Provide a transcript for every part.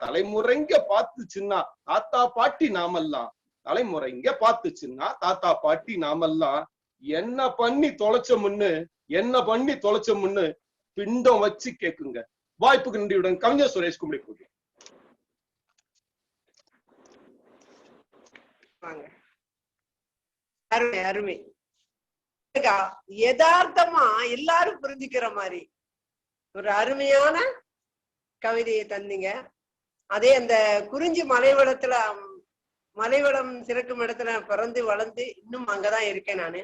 தலைமுறைங்க பார்த்துச்சுன்னா தாத்தா பாட்டி நாமெல்லாம் தலைமுறைங்க பார்த்துச்சுன்னா தாத்தா பாட்டி நாமெல்லாம் என்ன பண்ணி தொலைச்சோம்னு பிண்டம் வச்சு கேக்குங்க. வாய்ப்புக்கு நன்றியுடன் கவிஞர் சுரேஷ் கும்பிடி. அருமை அருமை. யதார்த்தமா எல்லாரும் புரிஞ்சுக்கிற மாதிரி ஒரு அருமையான கவிதையை தந்தீங்க. அதே அந்த குறிஞ்சி மலைவளம் சிறக்கும் இடத்துல பிறந்து வளர்ந்து இன்னும் அங்கதான் இருக்கேன் நானு.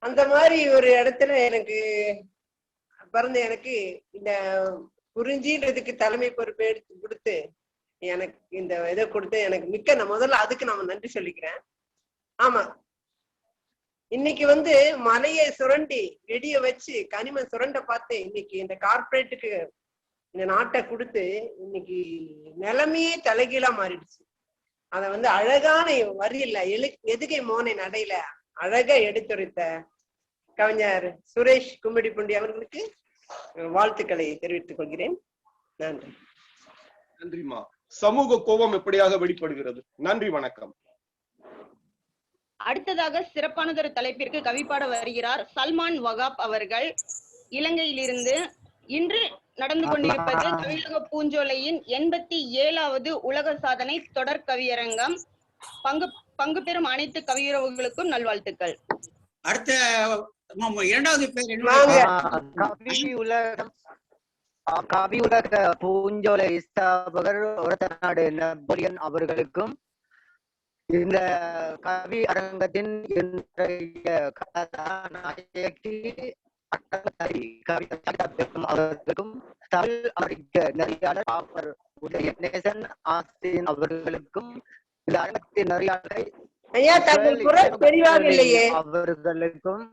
அந்த மாதிரி ஒரு இடத்துல எனக்கு பிறந்த எனக்கு இந்த குறிஞ்சின்றதுக்கு தலைமை பொறுப்பு எடுத்து கொடுத்து எனக்கு இந்த இதை கொடுத்து எனக்கு மிக்க முதல்ல அதுக்கு நம்ம நன்றி சொல்லிக்கிறேன். ஆமா, இன்னைக்கு மலையை சுரண்டி வெடிய வச்சு கனிம சுரண்ட பார்த்து இன்னைக்கு இந்த கார்பரேட்டுக்கு இந்த நாட்டை கொடுத்து இன்னைக்கு நிலைமையே தலைகீழா மாறிடுச்சு. அத அழகான வரியில எதுகை மோனை நடையில அழகா எடுத்துரைத்த கவிஞர் சுரேஷ் கும்மிடிப்பூண்டி அவர்களுக்கு வாழ்த்துக்களை தெரிவித்துக் கொள்கிறேன். நன்றி. நன்றிமா. சமூக கோபம் எப்படியாக வெளிப்படுகிறது? நன்றி, வணக்கம். அடுத்ததாக சிறப்பானதொரு தலைப்பிற்கு கவிப்பாட வருகிறார் சல்மான் வகாப் அவர்கள். இலங்கையிலிருந்து இன்று நடந்து கொண்டிருப்பது கவியுலக பூஞ்சோலையின் 87வது உலக சாதனை தொடர் கவியரங்கம். பங்கு பெறும் அனைத்து கவியுறவுகளுக்கும் நல்வாழ்த்துக்கள். அடுத்த இரண்டாவது பேர் கவியுலக பூஞ்சோலை ஸ்தாபகர் ஒரத்தநாடு நெப்போலியன் அவர்களுக்கும் இந்த கவி அரங்கத்தின் கதாநாயகி அவர்களுக்கும் தமிழ் அமெரிக்க நெறியாளர் உதயநேசன் ஆஸ்தின் அவர்களுக்கும் இந்த அரங்கத்தின் நெறியாளரை அவர்களுக்கும்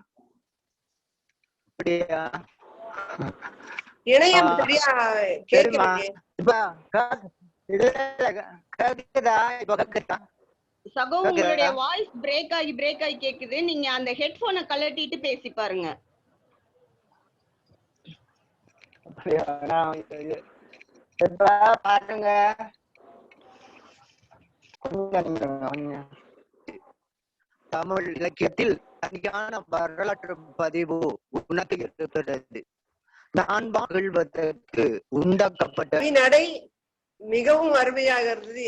சகோ உங்களுடைய வாய்ஸ் பிரேக் ஆகி கேக்குது. நீங்க அந்த ஹெட்போனை கழட்டிட்டு பேசி பாருங்க. பாருங்க, தமிழ் இலக்கியத்தில் தனியான வரலாற்று பதிவு உனக்கு இருக்கிறது. நான் மகிழ்வதற்கு உண்டாக்கப்பட்ட நடை மிகவும் அருமையாக இருந்தது.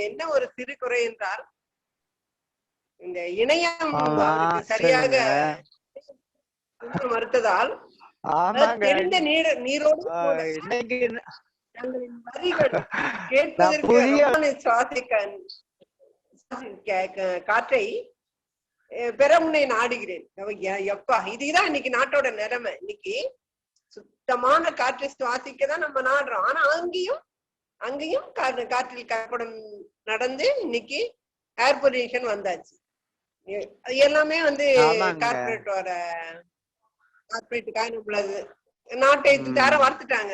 என்ன ஒரு சிறு குறை என்றால் இந்த இணையம் சரியாக மறுத்ததால் தெரிந்த நீரோடு காற்றை பெற முன்னே நாடுகிறேன். எப்பா இதுதான் இன்னைக்கு நாட்டோட நிலைமை. இன்னைக்கு சுத்தமான காற்றை சுவாசிக்கதான் நம்ம நாடுறோம். ஆனா அங்கேயும் காற்றில் கலப்படம் நடந்து இன்னைக்கு ஏர் பொல்யூஷன் வந்தாச்சு. எல்லாமே கார்பரேட்டுக்காக நம்மளது நாட்டை தர வளர்த்துட்டாங்க.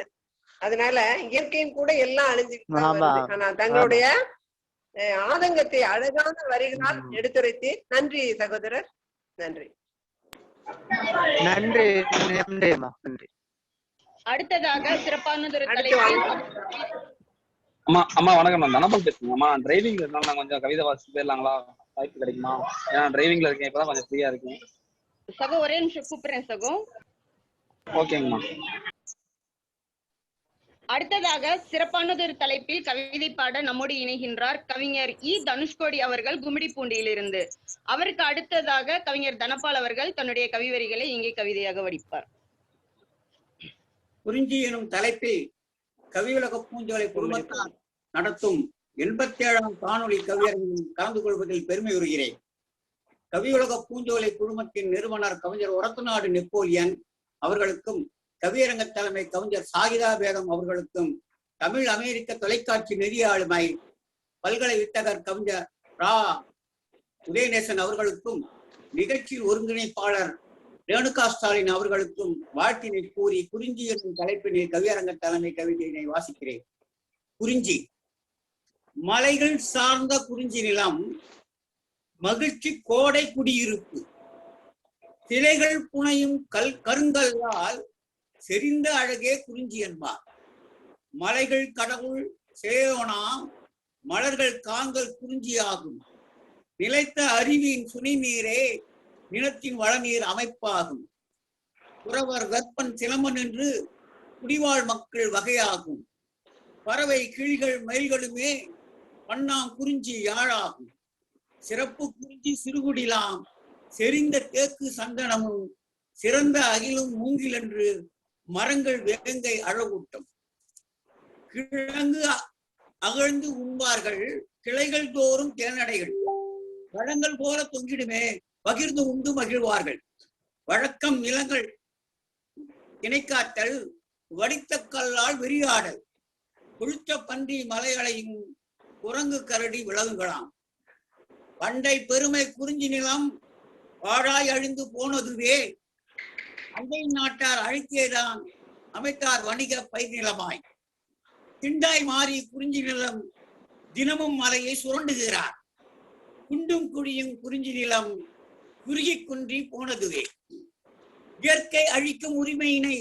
அதனால இயற்கையும் கூட எல்லாம் அழிஞ்சுக்கிட்டு. ஆனா தங்களுடைய ஆதங்கத்தை அழகான வரிகளால் எடுத்துரைத்து நன்றி சகோதரர். நன்றி. நன்றி. நன்றி. அடுத்ததாக சிறப்பானதொரு அம்மா வணக்கம். நான் தனபால் பேசுறேன். டிரைவிங்ல இருந்தாலும் நான் கொஞ்சம் கவிதை வாசிச்சு போயிடலாங்களா? வாய்ப்பு கிடைக்குமா? ஏன்னா டிரைவிங்ல இருக்கேன், இப்பதான் கொஞ்சம் ஃப்ரீயா இருக்கேன். சகோ ஒரே நிமிஷம் கூப்பிடுறேன் சகோ. ஓகேங்கம்மா. அடுத்ததாக சிறப்பானதொரு தலைப்பில் கவிதை பாட நம்மோடு இணைகின்றார் கவிஞர் தனுஷ்கோடி அவர்கள் கும்மிடிப்பூண்டியிலிருந்து. அவருக்கு அடுத்ததாக கவிஞர் தனபால் அவர்கள் தன்னுடைய கவிவரிகளை இங்கே கவிதையாக வடிப்பார். குறிஞ்சி எனும் தலைப்பில் கவியுலக பூஞ்சோலை குழுமத்தார் நடத்தும் 87ஆம் காணொலி கவியரங்கில் கலந்து கொள்வதில் பெருமை உறுகிறேன். கவியுலக பூஞ்சோலை குழுமத்தின் நிறுவனர் கவிஞர் ஒரத்தநாடு நெப்போலியன் அவர்களுக்கும், கவியரங்க தலைமை கவிஞர் சாகிதா பேகம் அவர்களுக்கும், தமிழ் அமெரிக்க தொலைக்காட்சி நெறியாளுமை பல்கலை வித்தகர் கவிஞர் ரா உதயநேசன் அவர்களுக்கும், நிகழ்ச்சியில் ஒருங்கிணைப்பாளர் ரேணுகா ஸ்டாலின் அவர்களுக்கும் வாழ்த்தினை கூறி குறிஞ்சி என்னும் தலைப்பினை கவியரங்க தலைமை கவிதையினை வாசிக்கிறேன். குறிஞ்சி. மலைகள் சார்ந்த குறிஞ்சி நிலம் மகிழ்ச்சி கோடை குடியிருப்பு, சிலைகள் புனையும் கருங்கல்லால் செறிந்த அழகே குறிஞ்சி என்பார். மலைகள் கடவுள் சேயோனா மலர்கள் காந்தல் குறிஞ்சியாகும். நிலைத்த அருவியின் சுனை நீரே நிலத்தின் வளநீர் அமைப்பாகும். புறவர் வெப்பன் சிலம்பன் என்று குடிவாழ் மக்கள் வகையாகும். பறவை கிழிகள் மயில்களுமே பண்ணாம் குறிஞ்சி யாழாகும். சிறப்பு குறிஞ்சி சிறுகுடிலாம் செறிந்த தேக்கு சந்தனமும் சிறந்த அகிலும் மூங்கில் என்று மரங்கள் வேங்கை அழகூட்டம். கிழங்கு அகழ்ந்து உண்பார்கள் கிளைகள் தோறும் தேனடைகள். பழங்கள் போல தொங்கிடுமே பகிர்ந்து உண்டு மகிழ்வார்கள். வழக்கம் நிலங்கள் இணைக்காத்தல் வடித்த கல்லால் விரியாடல். கொழுத்த பன்றி மலைகளையும் குரங்கு கரடி விலங்குகளாம். பண்டை பெருமை குறிஞ்சி நிலம் வாழாய் அழிந்து போனதுவே அண்டை நாட்டார் அழித்தேதான் அமைத்தார் வணிக பயிர் நிலமாய். திண்டாய் மாறி குறிஞ்சி நிலம் தினமும் மலையை சுரண்டுகிறார். குண்டும் குழியும் குறிஞ்சி நிலம் குறுகி குன்றி போனதுவே. இயற்கை அழிக்கும் உரிமையினை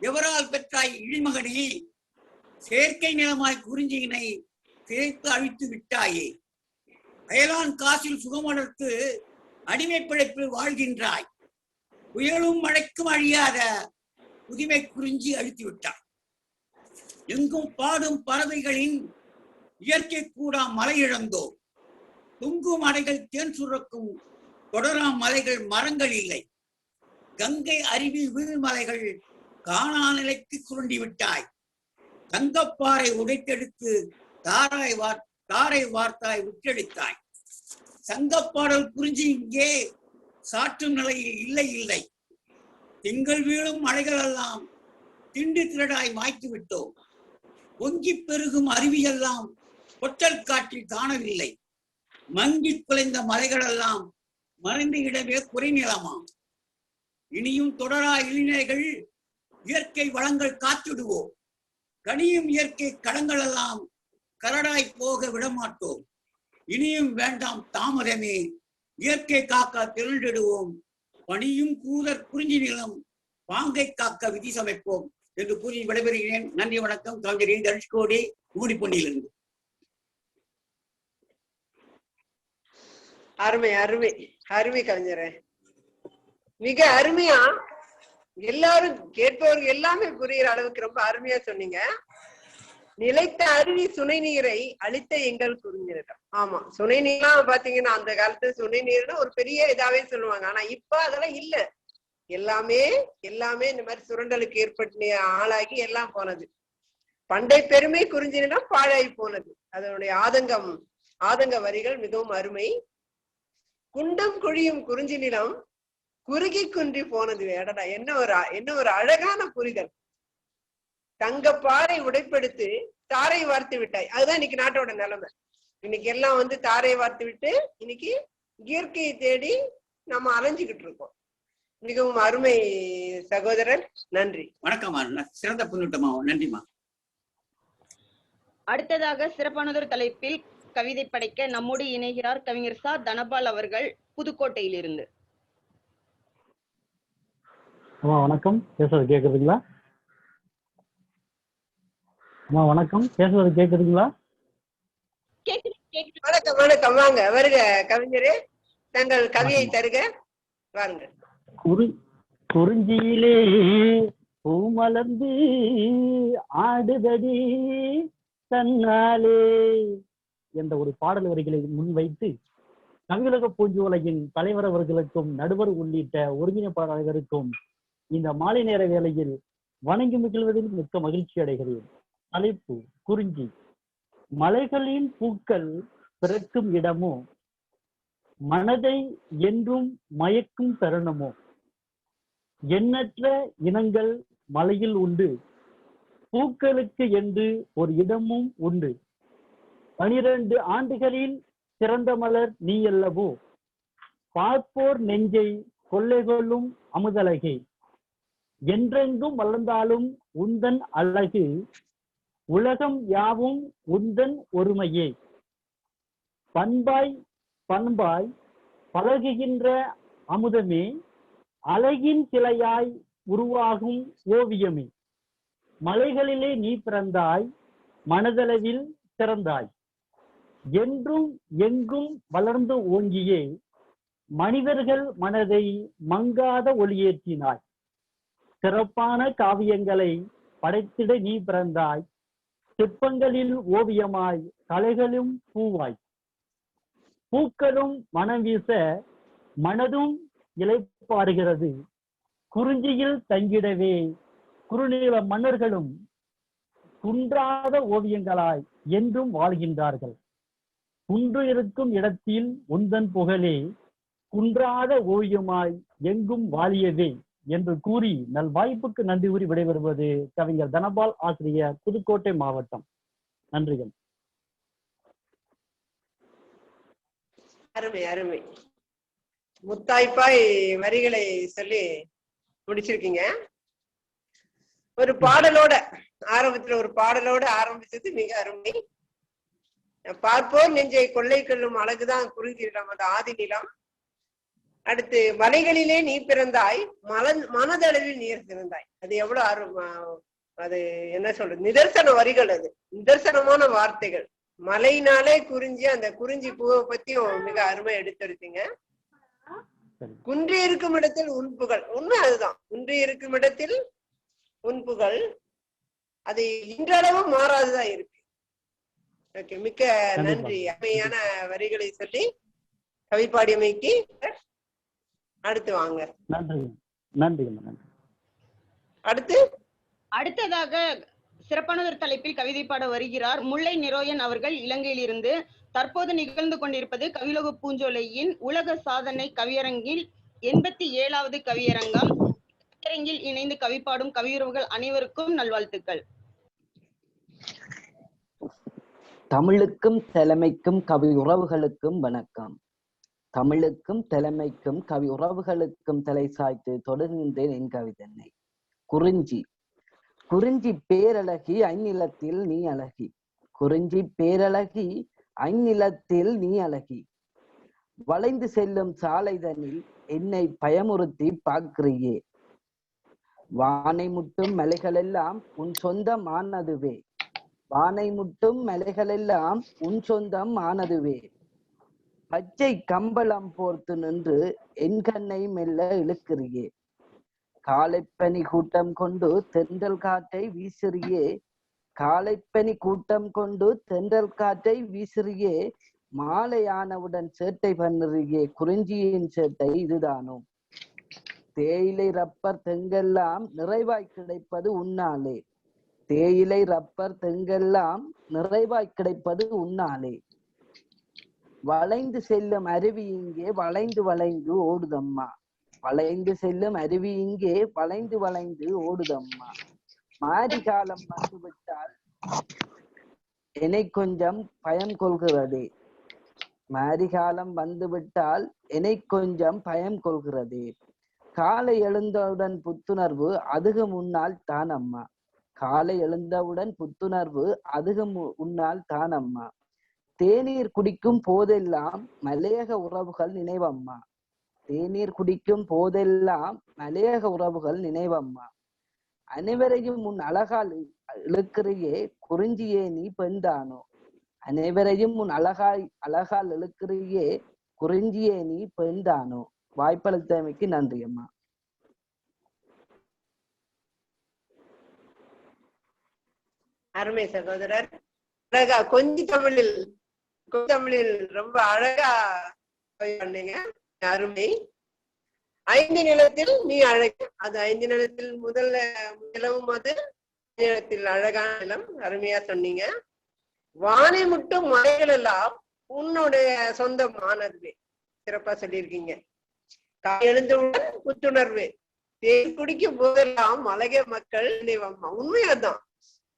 எவரால் பெற்றாய் இழிமகனே? செயற்கை நிலமாய் குறிஞ்சியினை சிதைத்து அழித்து விட்டாயே. அயலான் காசில் சுகமடர்த்து அடிமை பிழைப்பில் வாழ்கின்றாய். புயலும் மழைக்கும் அழியாத புதுமை குறிஞ்சி அழித்து விட்டாய். எங்கும் பாடும் பறவைகளின் இயற்கை கூடா மலை இழந்தோம். துங்கும் அடைகள் தேன் சுரக்கும் தொடராம் மலைகள் மரங்கள் இல்லை. கங்கை அருவி வீழ்மலைகள் காணா நிலைக்கு சுருண்டி விட்டாய். தங்கப்பாறை உடைத்தெடுத்து தாரை வார்த்தாய் விட்டெடுத்தாய். சங்கப்பாடல் குறிஞ்சி இங்கே சாற்றும் நிலையில் இல்லை இல்லை. திங்கள் வீழும் மலைகள் எல்லாம் திண்டு திரடாய் மாய்த்து விட்டோம். பொங்கி பெருகும் அருவியெல்லாம் பொட்டல் காற்றில் காணவில்லை. மங்கி குலைந்த மலைகள் எல்லாம் மறைந்த இடமே குறைநிலமாம். இனியும் தொடரா இளைஞர்கள் இயற்கை வளங்கள் காத்திடுவோம். கனியும் இயற்கை கடங்கள் எல்லாம் கரடாய் போக விடமாட்டோம். இனியும் வேண்டாம் தாமதமே இயற்கை காக்க திரண்டிடுவோம். பணியும் கூதர் குறிஞ்சி நிலம் பாங்கை காக்க விதி சமைப்போம் என்று கூறி விடைபெறுகிறேன். நன்றி, வணக்கம். கவிஞர் தனுஷ்கோடி, ஊடிப்பொண்டியிலிருந்து. அருமை அருமை அருமை கவிஞரே, மிக அருமையா எல்லாரும் கேட்பவர்கள் எல்லாமே புரியுற அளவுக்கு ரொம்ப அருமையா சொன்னீங்க. நிலைத்த அருவி சுனை நீரை அழித்த எங்கள் குறிஞ்சினிடம். ஆமா, சுனை நீர்லாம் பாத்தீங்கன்னா அந்த காலத்துல சுனை நீர்னு ஒரு பெரிய இதாவே சொல்லுவாங்க. ஆனா இப்ப அதெல்லாம் இல்ல. எல்லாமே இந்த மாதிரி சுரண்டலுக்கு ஏற்பட்டு ஆளாகி எல்லாம் போனது. பண்டை பெருமை குறிஞ்சினிடம் பாழாய் போனது. அதனுடைய ஆதங்க வரிகள் மிகவும் அருமை. குண்டும் குழியும் குறிஞ்சி நிலம் குறுகி குன்றி போனது. எடடா, என்ன ஒரு அழகான புரிதல். தங்க பாறை உடைப்பெடுத்து தாரை வார்த்து விட்டாய். அதுதான் இன்னைக்கு நாட்டோட நிலைமை. இன்னைக்கு எல்லாம் தாரை வார்த்து விட்டு இன்னைக்கு இயற்கையை தேடி நம்ம அலைஞ்சுக்கிட்டு இருக்கோம். மிகவும் அருமை சகோதரர், நன்றி. வணக்கம். சிறந்த பின்னூட்டமா, நன்றிமா. அடுத்ததாக சிறப்பானதொரு தலைப்பில் கவிதை படைக்க நம்மோடு இணைகிறார் கவிஞர் சா தனபால் அவர்கள், புதுக்கோட்டையிலிருந்து. அம்மா வணக்கம், பேசுறது கேக்குதுங்களா? அம்மா வணக்கம், பேசுறது கேக்குதுங்களா? வணக்கம் வணக்கம், வாங்க வருக கவிஞரே, தங்கள் கவியை தருக, வாருங்க. குறிஞ்சியிலே பூ மலர்ந்து ஆடுதடி தன்னாலே என்ற ஒரு பாடல் வரிகளை முன்வைத்து கவியுலக பூஞ்சோலையின் தலைவர் அவர்களுக்கும் நடுவர் உள்ளிட்ட ஒருங்கிணைப்பாளர்களுக்கும் இந்த மாலை நேர வேளையில் வணங்கி மகிழ்வதில் மிக்க மகிழ்ச்சி அடைகிறேன். தலைப்பு குறிஞ்சி. மலைகளின் பூக்கள் பிறக்கும் இடமோ, மனதை என்றும் மயக்கும் தருணமோ, எண்ணற்ற இனங்கள் மலையில் உண்டு, பூக்களுக்கு என்று ஒரு இடமும் உண்டு. 12 ஆண்டுகளில் சிறந்த மலர் நீ அல்லவோ, பார்ப்போர் நெஞ்சை கொள்ளை கொள்ளும் அமுதழகே, என்றெங்கும் வளர்ந்தாலும் உந்தன் அழகு, உலகம் யாவும் உந்தன் ஒருமையே, பண்பாய் பழகுகின்ற அமுதமே, அழகின் சிலையாய் உருவாகும் ஓவியமே, மலைகளிலே நீ பிறந்தாய், மனதளவில் சிறந்தாய். என்றும் எங்கும் வளர்ந்து ஓங்கியே மனிதர்கள் மனதை மங்காத ஒளியேற்றினாய். சிறப்பான காவியங்களை படைத்திட நீ பிறந்தாய். சிற்பங்களில் ஓவியமாய், கலைகளும் பூவாய். பூக்களும் மனம் வீச மனதும் இளைப்பாறுகிறது. குறிஞ்சியில் தங்கிடவே குறுநில மன்னர்களும் குன்றாத ஓவியங்களாய் என்றும் வாழ்கின்றார்கள். குன்று இருக்கும் இடத்தில் உந்தன் புகழே குன்றாத ஓவியமாய் எங்கும் வாழியவே என்று கூறி நல் வாய்ப்புக்கு நன்றி கூறி விடைபெறுவது கவிஞர் தனபால், ஆசிரியர், புதுக்கோட்டை மாவட்டம். நன்றிகள். அருமை அருமை. முத்தாய்ப்பாய் வரிகளை சொல்லி முடிச்சிருக்கீங்க. ஒரு பாடலோட ஆரம்பத்துல ஒரு பாடலோட ஆரம்பிச்சது மிக அருமை. பார்ப்போர் நெஞ்சை கொள்ளை கொள்ளும் அழகுதான் குறிஞ்சி நிலம், அந்த ஆதி நிலம். அடுத்து மலைகளிலே நீ பிறந்தாய், மனதளவில் நீர் சிறந்தாய். அது எவ்வளவு அது என்ன சொல்றது, நிதர்சன வரிகள், அது நிதர்சனமான வார்த்தைகள். மலையினாலே குறிஞ்சி, அந்த குறிஞ்சி பூவை பத்தியும் மிக அருமை எடுத்துருத்தீங்க. குன்றி இருக்கும் இடத்தில் உண்புகள், உண்மை அதுதான். குன்றி இருக்கும் இடத்தில் உண்புகள், அது இன்றளவும் மாறாதுதான் இருக்கு. ஓகே, மிக்க நன்றி. அருமையான வரிகளை சொல்லி கவிப்பாடியமைக்கு அடுத்து வாங்க. நன்றி நன்றி. அடுத்ததாக சிறப்பானதொரு தலைப்பில் கவிதை பாட வருகிறார் முல்லை நிரோயன் அவர்கள், இலங்கையிலிருந்து. தற்போது நிகழ்ந்து கொண்டிருப்பது கவியுலக பூஞ்சோலையின் உலக சாதனை கவியரங்கில் 87வது கவியரங்கம். கவியரங்கில் இணைந்து கவிப்பாடும் கவியுறவுகள் அனைவருக்கும் நல்வாழ்த்துக்கள். தமிழுக்கும் தலைமைக்கும் கவி உறவுகளுக்கும் வணக்கம். தமிழுக்கும் தலைமைக்கும் கவி உறவுகளுக்கும் தலை சாய்த்து தொடர்கின்றேன் என் கவிதனை. குறிஞ்சி. குறிஞ்சி பேரழகி ஐநிலத்தில் நீ அழகி. குறிஞ்சி பேரழகி ஐநிலத்தில் நீ அழகி. வளைந்து செல்லும் சாலைதனில் என்னை பயமுறுத்தி பார்க்கிறியே. வானை முட்டும் மலைகளெல்லாம் உன் சொந்தம் ஆனதுவே. வானை முட்டும் மலைகளெல்லாம் உன் சொந்தம் ஆனதுவே. பச்சை கம்பளம் போர்த்து நின்று என் கண்ணை மெல்ல இழுக்கிறியே. காலைப்பனி கூட்டம் கொண்டு தென்றல் காற்றை வீசிறியே. காலைப்பனி கூட்டம் கொண்டு தென்றல் காற்றை வீசிறியே. மாலையானவுடன் சேட்டை பண்ணுறியே. குறிஞ்சியின் சேட்டை இதுதானோ. தேயிலை ரப்பர் தெங்கெல்லாம் நிறைவாய் கிடைப்பது உன்னாலே. தேயிலை ரப்பர் தெங்கெல்லாம் நிறைவாய் கிடைப்பது உன்னாலே. வளைந்து செல்லும் அருவி இங்கே வளைந்து வளைந்து ஓடுதம்மா. வளைந்து செல்லும் அருவி இங்கே வளைந்து வளைந்து ஓடுதம்மா. மாரி காலம் வந்துவிட்டால் என்னை கொஞ்சம் பயம் கொள்கிறதே. மாரி காலம் வந்துவிட்டால் என்னை கொஞ்சம் பயம் கொள்கிறதே. காலை எழுந்தவுடன் புத்துணர்வு அதுகு முன்னால் தான் அம்மா. காலை எழுந்தவுடன் புத்துணர்வு அதுகு முன்னால் தான் அம்மா. தேநீர் குடிக்கும் போதெல்லாம் மலையக உறவுகள் நினைவம்மா. தேநீர் குடிக்கும் போதெல்லாம் மலையக உறவுகள் நினைவம்மா. அனைவரையும் உன் அழகால் இழுக்கிறியே. குறிஞ்சியே நீ பெண்தானோ. அனைவரையும் உன் அழகால் இழுக்கிறியே. குறிஞ்சியே நீ பெண்தானோ. வாய்ப்பளித்தமைக்கு நன்றி அம்மா. அருமை சகோதரர். அழகா கொஞ்சி தமிழில் ரொம்ப அழகா பண்ணீங்க. அருமை. ஐந்து நிலத்தில் நீ அழகு. அது ஐந்து நிலத்தில் முதல்ல நிலவும், அது நிலத்தில் அழகான நிலம். அருமையா சொன்னீங்க. வானை முட்டும் மலைகள் எல்லாம் உன்னுடைய சொந்தமானதுவே. சிறப்பா சொல்லியிருக்கீங்க. எழுந்தவுடன் புத்துணர்வு. தேன் குடிக்கும் போதெல்லாம் மலைய மக்கள் நினைவம்மா. உண்மையாதான்.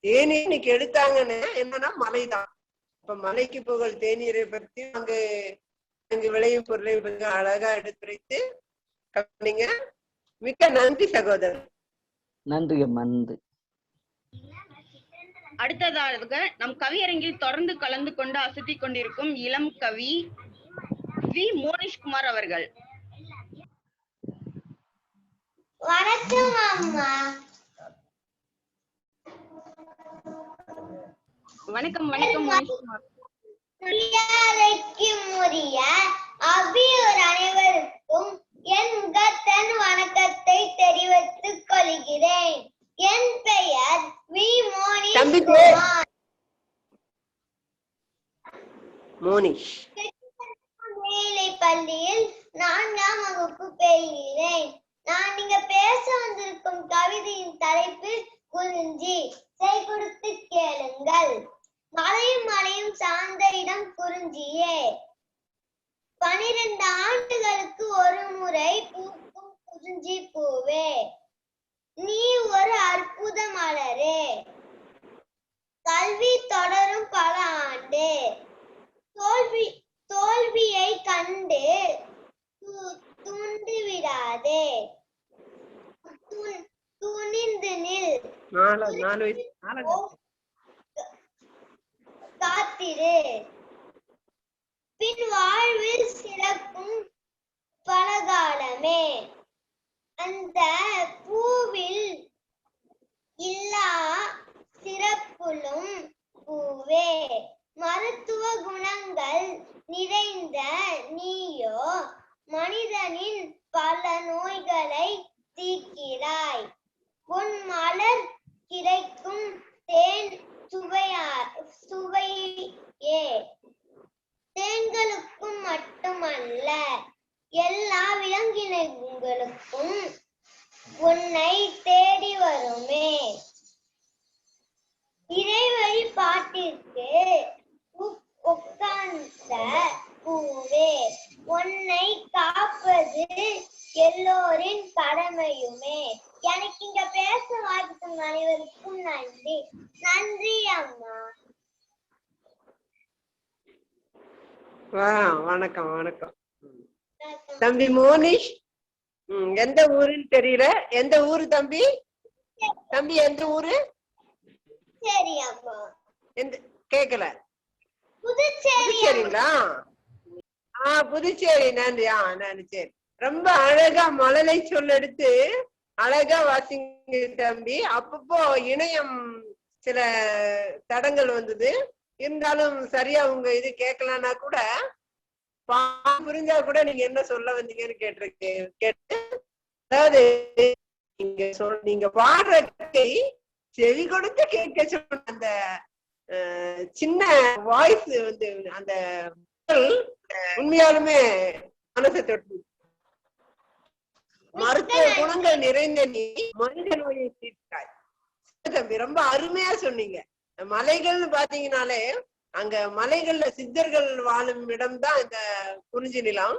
தேநீர் இன்னைக்கு எடுத்தாங்கன்னு என்னன்னா மலைதான். இப்ப மலைக்கு புகழ் தேநீரை பற்றி அங்கு விளையும் பொருளை அழகா எடுத்துரைத்து நீங்க மிக்க நன்றி சகோதரர். நன்றி நன்றி. அடுத்ததாக நம் கவியரங்கில் தொடர்ந்து கலந்து கொண்டு அசத்திக் கொண்டிருக்கும் இளம் கவி வி மோனிஷ்குமார் அவர்கள். வணக்கம் அம்மா. வணக்கம் வணக்கம் மோனிஷ்குமார். மரியாதைக்குரிய அபியோர் அனைவருக்கும் என் முகத்தன் வணக்கத்தை தெரிவித்துக் கொள்கிறேன். என் பெயர் வி மோனிஷ்குமார். மோனிஷ் மேலை பள்ளியில் 4ஆம் வகுப்பு பயில்கிறேன். நான் நீங்க பேச வந்திருக்கும் கவிதையின் தலைப்பு குறிஞ்சி. செய் கொடுத்து கேளுங்கள். மலையும் மலையும் சார்ந்த இடம் குறிஞ்சியே. 12 ஆண்டுகளுக்கு ஒரு முறை பூக்கும் குறிஞ்சி பூவே, நீ ஒரு அற்புத மலரே. கல்வி தொடரும் பல ஆண்டு, தோல்வியை கண்டு துண்டு விடாதே. துணிந்து நில், காத்திரு. பின் வாழ்வில் சிறக்கும் பலகாலமே. அந்த பூவில் இல்லா சிறப்புலும் பூவே. மருத்துவ குணங்கள் நிறைந்த நீயோ மனிதனின் பல நோய்களை தீர்க்கிறாய். உன் மலர் கிடைக்கும் தேன் சுவையே தேன்களுக்கும் மட்டுமல்ல, எல்லா விலங்கினங்களுக்கும் உன்னை தேடி வருமே. இறைவழி பாட்டிற்கு உட்கார்ந்த பூவே, உன்னை காப்பது எல்லோரின் கடமையுமே. எனக்கு இங்க பேச வாய்ப்பும் அனைவருக்கும் நன்றி. நன்றி அம்மா. வணக்கம் வணக்கம் தம்பி மோனிஷ். எந்த ஊருன்னு தெரியல. எந்த ஊரு தம்பி? தம்பி எந்த ஊரு? சரி அம்மா. எந்த கேக்கல? புதுச்சேரிங்களா? புதுச்சேரி. நன்றி. நன்றி. சரி, ரொம்ப அழகா மழலை சொல்லெடுத்து அழகா வாசிங்க தம்பி. அப்பப்போ இணையம் சில தடங்கள் வந்தது, இருந்தாலும் சரியா உங்க இது கேட்கலன்னா கூட புரிஞ்சா கூட நீங்க என்ன சொல்ல வந்தீங்கன்னு கேட்டு, அதாவது நீங்க பாடுற செவி கொடுத்து கேட்க சொன்ன அந்த சின்ன வாய்ஸ் வந்து அந்த உண்மையாலுமே மனசை தொட்டு. மருத்துவ குணங்கள் நிறைந்த நீ மனித நோயை தீர்த்தாய். தம்பி ரொம்ப அருமையா சொன்னீங்க. மலைகள்னு பாத்தீங்கன்னாலே அங்க மலைகள்ல சித்தர்கள் வாழும் இடம்தான் இந்த குறிஞ்சி நிலம்.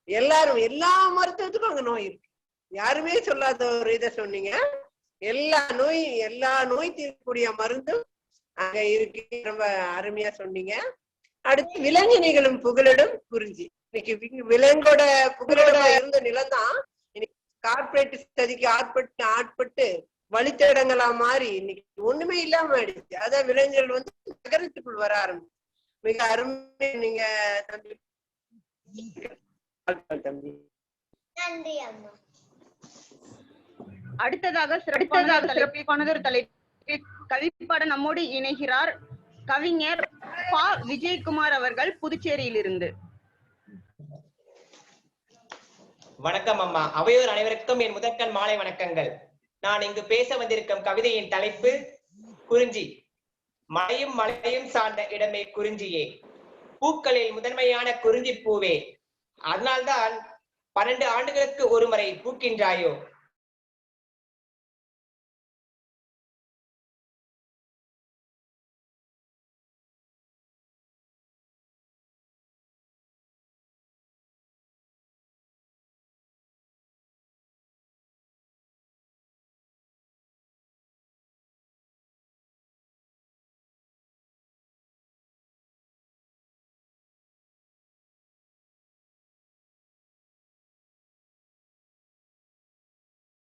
எல்லாரும் எல்லா மருத்துவத்துக்கும் அங்க நோய் இருக்கு. யாருமே சொல்லாத ஒரு இதை சொன்னீங்க. எல்லா நோய் தீர்க்கக்கூடிய மருந்தும் அங்க இருக்கு. ரொம்ப அருமையா சொன்னீங்க. அடுத்து விலங்கினிகளும் புகழிடும் குறிஞ்சி. இன்னைக்கு விலங்கோட புகழோட இருந்த நிலம்தான் இன்னைக்கு கார்பரேட் சதிக்கு ஆட்பட்டு வழித்தடங்களா மாறி இன்னைக்கு ஒண்ணுமே இல்லாம ஆயிடுச்சு. அதான் விலங்குகள் வந்து நகரத்துக்குள் வர ஆரம்பிச்சு. மிக அருமை நீங்க தம்பி. நன்றி அம்மா. அடுத்ததாக சிறப்பானதொரு தலைப்பில் கவிப்பாட நம்மோடு இணைகிறார் கவிஞர் பா. விஜயகுமார் அவர்கள், புதுச்சேரியிலிருந்து. வணக்கம் அம்மா. அவையோர் அனைவருக்கும் என் முதற்கண் மாலை வணக்கங்கள். நான் இங்கு பேச வந்திருக்கும் கவிதையின் தலைப்பு குறிஞ்சி. மலையும் மலையும் சார்ந்த இடமே குறிஞ்சியே. பூக்களில் முதன்மையான குறிஞ்சி பூவே, அதனால்தான் 12 ஆண்டுகளுக்கு ஒரு முறை பூக்கின்றாயோ.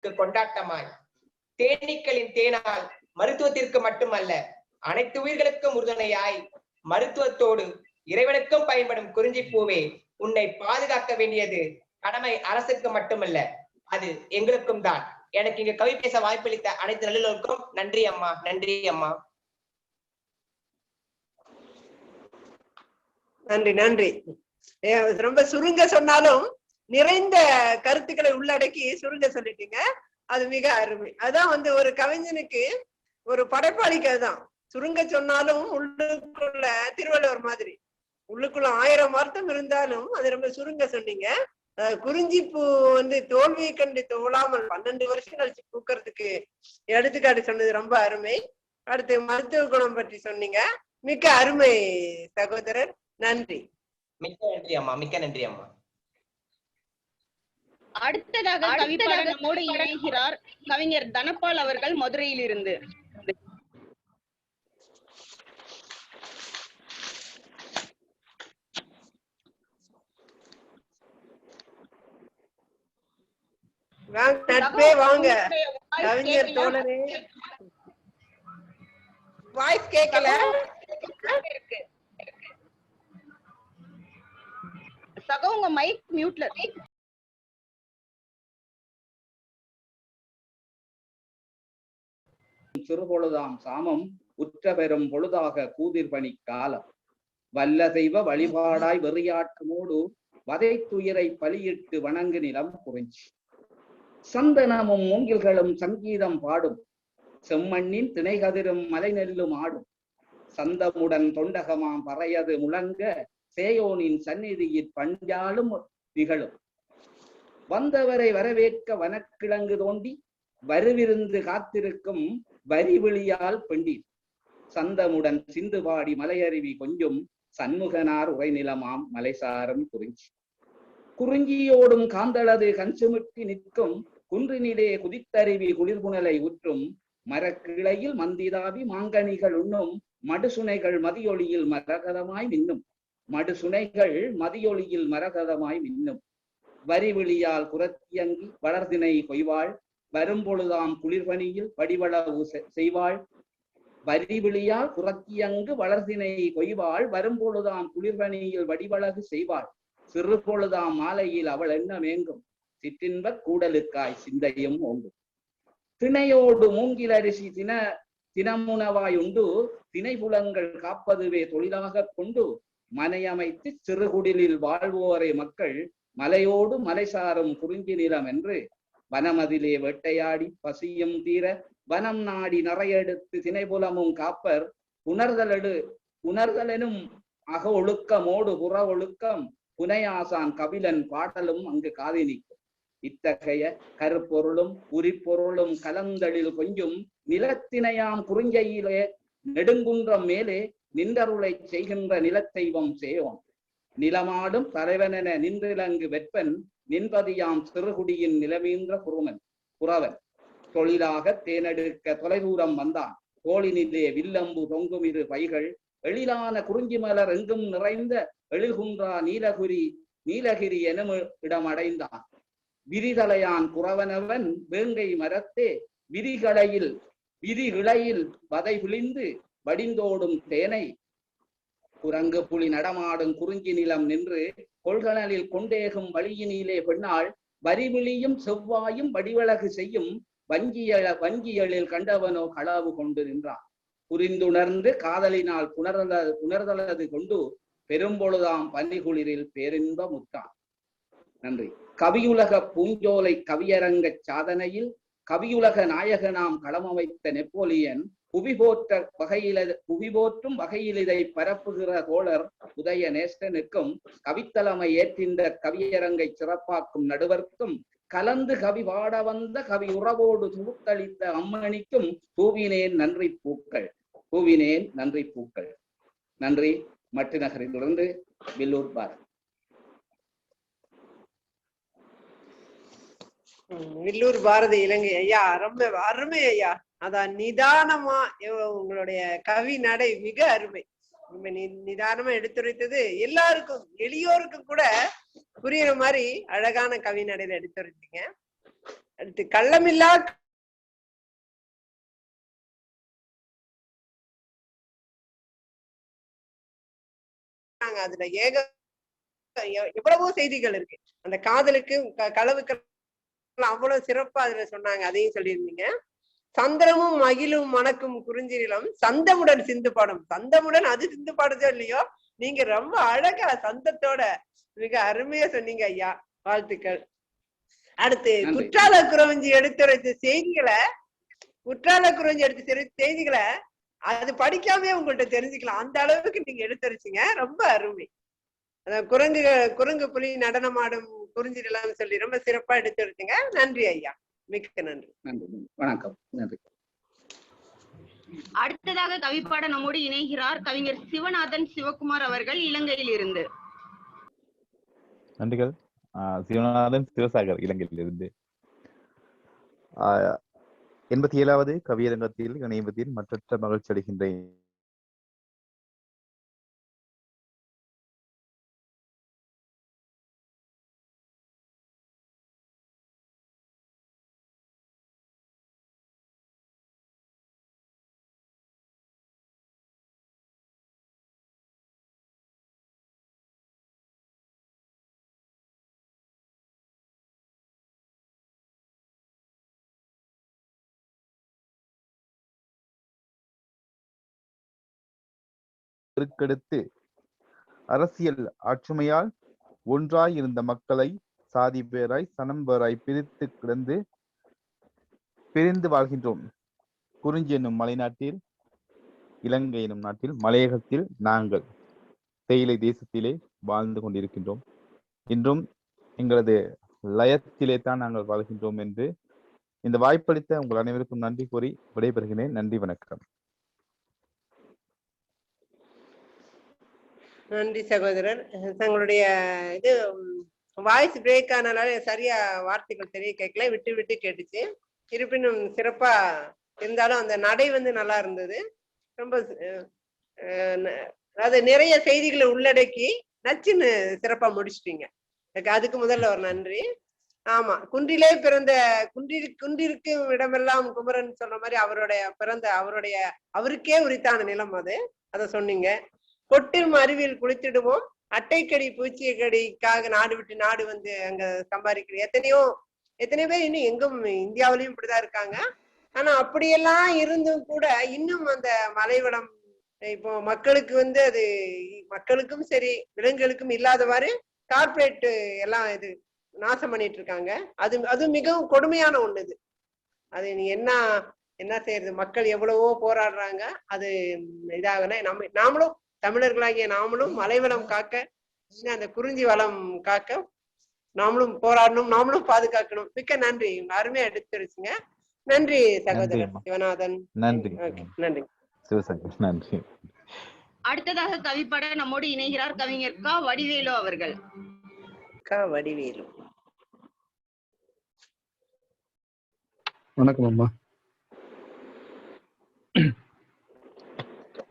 கொண்டாட்டமாய் தேனீக்களின் தேனால் மருத்துவத்திற்கு மட்டுமல்ல அனைத்து உயிர்களுக்கும் உறுதுணையாய் மருத்துவத்தோடு இறைவனுக்கும் பயன்படும் குறிஞ்சி பூவே, உன்னை பாதுகாக்க வேண்டியது கடமை அரசுக்கு மட்டுமல்ல, அது எங்களுக்கும் தான். எனக்கு இங்க கவி பேச வாய்ப்பளித்த அனைத்து நல்லோருக்கும் நன்றி அம்மா. நன்றி அம்மா. நன்றி நன்றி. ரொம்ப சுருங்க சொன்னாலும் நிறைந்த கருத்துக்களை உள்ளடக்கி சுருங்க சொல்லிட்டீங்க. அது மிக அருமை. அதான் வந்து ஒரு கவிஞனுக்கு, ஒரு படைப்பாளிக்கு அதுதான். சுருங்க சொன்னாலும் உள்ளுக்குள்ள திருவள்ளுவர் மாதிரி உள்ளுக்குள்ள 1000 அர்த்தம் இருந்தாலும் அது ரொம்ப சுருங்க சொன்னீங்க. குறிஞ்சி பூ வந்து தோல்வியை கண்டு தோழாமல் 12 வருஷம் கழிச்சு பூக்கிறதுக்கு எடுத்துக்காட்டு சொன்னது ரொம்ப அருமை. அடுத்து மருத்துவ குணம் பற்றி சொன்னீங்க. மிக்க அருமை சகோதரர். நன்றி. மிக்க நன்றி அம்மா. மிக்க நன்றி அம்மா. அடுத்ததாக கவிப்பாட நம்மோடு இணைகிறார் கவிஞர் தனபால் அவர்கள் மதுரையிலிருந்து. நட்பே வாங்க. கவிஞர் தோழரே, வாய்ஸ் கேட்கல. சகோ உங்க மைக் மியூட்ல. சிறுபொழுதாம் சாமம் உற்ற பெறும் பொழுதாக கூதிர்பணி காலம் வல்ல தெய்வ வழிபாடாய் வெறியாற்றுமோடு வதைத்துயிரை பலியிட்டு வணங்கு நிலம் குறிஞ்சி சந்தனமும் மூங்கில்களும் சங்கீதம் பாடும் செம்மண்ணின் திணைகதிரும் மலை நெல்லும் ஆடும் சந்தமுடன் தொண்டகமாம் பறையது முழங்க சேயோனின் சந்நிதியில் பஞ்சாலும் திகழும் வந்தவரை வரவேற்க வனக்கிழங்கு தோண்டி வருவிருந்து காத்திருக்கும் வரிவிழியால் பெண்டீர் சந்தமுடன் சிந்து பாடி மலையருவி கொஞ்சம் சண்முகனார் உரைநிலமாம் மலைசாரம் குறிஞ்சி குறிஞ்சியோடும் காந்தளது கஞ்சுமிட்டி நிற்கும் குன்றினிலே குதித்தருவி குளிர்புணலை உற்றும் மரக்கிளையில் மந்திதாவி மாங்கனிகள் உண்ணும் மடுசுனைகள் மதியொளியில் மரகதமாய் மின்னும் மடுசுனைகள் மதியொளியில் மரகதமாய் மின்னும் வரிவிழியால் குரத்தியங்கி வளர்தினை கொய்வாள் வரும்பொழுதாம் குளிர்பணியில் வடிவளவு செய்வாள் வரிவிழியால் குரத்தியங்கு வளர்தினை கொய்வாள் வரும்பொழுதாம் குளிர்பணியில் வடிவழகு செய்வாள் சிறு பொழுதாம் மாலையில் அவள் என்ன மேங்கும் சிற்றின்ப கூடலுக்காய் சிந்தையும் ஓங்கும் திணையோடு மூங்கில் அரிசி தினமுனவாய் உண்டு திணைபுலங்கள் காப்பதுவே தொழிலாக கொண்டு மனையமைத்து சிறுகுடிலில் வாழ்வோரை மக்கள் மலையோடு மலைசாரும் குறிஞ்சி நிலம் என்று வனமதிலே வேட்டையாடி பசியும் தீர வனம் நாடி நிறையெடுத்து திணைபுலமும் காப்பர் உணர்தலெனும் அக ஒழுக்கமோடு புற ஒழுக்கம் புனையாசான் கபிலன் பாடலும் அங்கு காதி நிற்கும் இத்தகைய கருப்பொருளும் உரிப்பொருளும் கலந்தளில் கொஞ்சும் நிலத்தினையாம் குறிஞ்சையிலே நெடுங்குன்றம் மேலே நின்றருளை செய்கின்ற நிலத்தெய்வம் சேயோன் நிலமாடும் தலைவனென நின்றிலங்கு வெப்பன் நின்பதியாம் சிறுகுடியின் நிலமீன்ற புறவன் தொழிலாக தேனெடுக்க தொலைதூரம் வந்தான் தோளினிலே வில்லம்பு தொங்கும் இரு பைகள் எழிலான குறிஞ்சி மலர் எங்கும் நிறைந்த எழில்குன்றா நீலகிரி எனும் இடம் அடைந்தான் விரிதலையான் குறவனவன் வேங்கை மரத்தே விரிகிளையில் வதை விழிந்து வடிந்தோடும் தேனை குரங்கு புலி நடமாடும் குறிஞ்சி நிலம் நின்று கொள்கணலில் கொண்டேகும் வழியினிலே பெண்ணாள் வரிவிழியும் செவ்வாயும் வடிவழகு செய்யும் வங்கியலில் கண்டவனோ களவு கொண்டு நின்றான் புரிந்துணர்ந்து காதலினால் புணர்தலது கொண்டு பெரும்பொழுதாம் பன்னிகுளிரில் பேரின்ப முத்தான். நன்றி. கவியுலக பூஞ்சோலை கவியரங்க சாதனையில் கவியுலக நாயகனாம் களமமைத்த நெப்போலியன் புவிபோற்றும் வகையில் இதை பரப்புகிற தோழர் உதய நேஸ்டனுக்கும் கவித்தலைமை ஏற்றின்ற கவியரங்கை சிறப்பாக்கும் நடுவர்க்கும் கலந்து கவி பாட வந்த கவி உறவோடு துடுத்தளித்த அம்மணிக்கும் தூவினேன் நன்றி பூக்கள். நன்றி. மட்டு நகரிலிருந்து வில்லூர் பாரதி. வில்லூர் பாரதி இலங்கை ஐயா, ரொம்ப அருமை ஐயா. அதான் நிதானமா உங்களுடைய கவி நடை மிக அருமை. நிதானமா எடுத்துரைத்தது எல்லாருக்கும், எளியோருக்கும் கூட புரியுற மாதிரி அழகான கவி நடையில எடுத்துரைத்தீங்க. அடுத்து கள்ளமில்லா அதுல எவ்வளவோ செய்திகள் இருக்கு. அந்த காதலுக்கு களவுக்கு அவ்வளவு சிறப்பா அதுல சொன்னாங்க, அதையும் சொல்லியிருந்தீங்க. சந்திரமும் மகிழும் மணக்கும் குறிஞ்சி நிலம் சந்தமுடன் சிந்து பாடும். சந்தமுடன் அது சிந்து பாடுதோ இல்லையோ, நீங்க ரொம்ப அழகா சந்தத்தோட மிக அருமையா சொன்னீங்க ஐயா, வாழ்த்துக்கள். அடுத்து குற்றால குறவஞ்சி எடுத்துரைத்த செய்திகளை அது படிக்காமே உங்கள்கிட்ட தெரிஞ்சுக்கலாம். அந்த அளவுக்கு நீங்க எடுத்துரைச்சிங்க, ரொம்ப அருமை. குரங்கு புலி நடனமாடும் குறிஞ்சி நிலம் சொல்லி ரொம்ப சிறப்பா எடுத்துரைச்சிங்க. நன்றி ஐயா, மிக்க நன்றி. வணக்கம். நன்றி. அடுத்ததாக கவிப்பாட நம்மோடு இணைகிறார் கவிஞர் சிவநாதன் சிவகுமார் அவர்கள், இலங்கையில் இருந்து. நன்றிகள். சிவநாதன் சிவசாகர், இலங்கையில் இருந்து. 87வது கவியரங்கத்தில் இணைவதில் மற்றற்ற மகிழ்ச்சி அடைகின்றேன். பெருக்கெடுத்து அரசியல் ஆற்றுமையால் ஒன்றாய் இருந்த மக்களை சாதி பேராய் சனம் பேராய் பிரிந்து வாழ்கின்றோம். குறிஞ்சி என்னும் மலைநாட்டில், இலங்கை என்னும் நாட்டில், மலையகத்தில் நாங்கள் தேயிலை தேசத்திலே வாழ்ந்து கொண்டிருக்கின்றோம். இன்றும் எங்களது லயத்திலே தான் நாங்கள் வாழ்கின்றோம் என்று இந்த வாய்ப்பளித்த உங்கள் அனைவருக்கும் நன்றி கூறி விடைபெறுகிறேன். நன்றி, வணக்கம். நன்றி சகோதரர். தங்களுடைய இது வாய்ஸ் பிரேக் ஆனால சரியா வார்த்தைகள் தெரிய கேட்கல, விட்டு விட்டு கேட்டுச்சு. இருப்பினும் சிறப்பா இருந்தாலும் அந்த நடை நல்லா இருந்தது. ரொம்ப அதாவது நிறைய செய்திகளை உள்ளடக்கி நச்சுன்னு சிறப்பா முடிச்சிட்டீங்க. அதுக்கு முதல்ல ஒரு நன்றி. ஆமா, குன்றிலே பிறந்த குன்றிருக்கும் இடமெல்லாம் குமரன் சொல்ற மாதிரி அவருக்கே உரித்தான நிலம் அது, அதை சொன்னீங்க. கொட்டும் அருவியில் குளித்திடுவோம், அட்டைக்கடி பூச்சிக்கடிக்காக நாடு விட்டு நாடு வந்து அங்க சம்பாதிக்கிற எத்தனையோ பேர் இன்னும் எங்கும் இந்தியாவிலையும் இப்படிதான் இருக்காங்க. ஆனா அப்படியெல்லாம் இருந்தும் கூட இன்னும் அந்த மலைவளம் இப்போ மக்களுக்கு அது மக்களுக்கும் சரி விலங்குகளுக்கும் இல்லாதவாறு கார்பரேட் எல்லாம் இது நாசம் பண்ணிட்டு இருக்காங்க. அது மிகவும் கொடுமையான ஒண்ணு. அது நீ என்ன செய்யறது, மக்கள் எவ்வளவோ போராடுறாங்க. அது இதாகனா நாமளும் தமிழர்களாகிய நாமளும் மலைவளம் காக்க, அந்த குறிஞ்சி வளம் காக்க நாமளும் போராடணும், நாமளும் பாதுகாக்கணும். மிக்க நன்றி, அருமையா எடுத்துருச்சுங்க. நன்றி சகோதரர் சிவநாதன். நன்றி. நன்றி சிவசங்கர். நன்றி. அடுத்ததாக கவிப்பாட நம்மோடு இணைகிறார் கவிஞர் க. வடிவேலு அவர்கள். வடிவேலு, வணக்கம் அம்மா.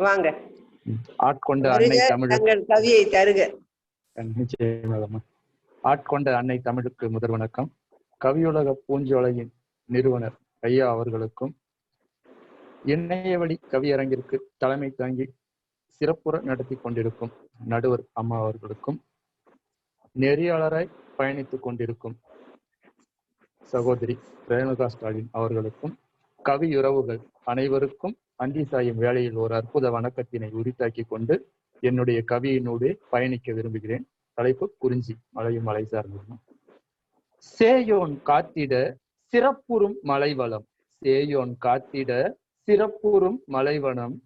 வாங்க. ஆட்கொண்ட அன்னை தமிழ் கவியை தருக. நிச்சயமாக. ஆட்கொண்ட அன்னை தமிழுக்கு முதல் வணக்கம். கவியுலக பூஞ்சோலையின் நிறுவனர் ஐயா அவர்களுக்கும், இணையவழி கவியரங்கிற்கு தலைமை தாங்கி சிறப்புற நடத்தி கொண்டிருக்கும் நடுவர் அம்மா அவர்களுக்கும், நெறியாளராய் பயணித்துக் கொண்டிருக்கும் சகோதரி ரேணுகா ஸ்டாலின் அவர்களுக்கும், கவியுறவுகள் அனைவருக்கும் அந்தி சாயும் வேளையில் ஒரு அற்புத வணக்கத்தினை உரித்தாக்கி கொண்டு என்னுடைய கவியினூடே பயணிக்க விரும்புகிறேன். தலைப்பு குறிஞ்சி, மலையும் மலை சார்ந்த. சேயோன் காத்திட சிறப்புறும் மலைவளம், சேயோன் காத்திட சிறப்புறும் மலைவனம்,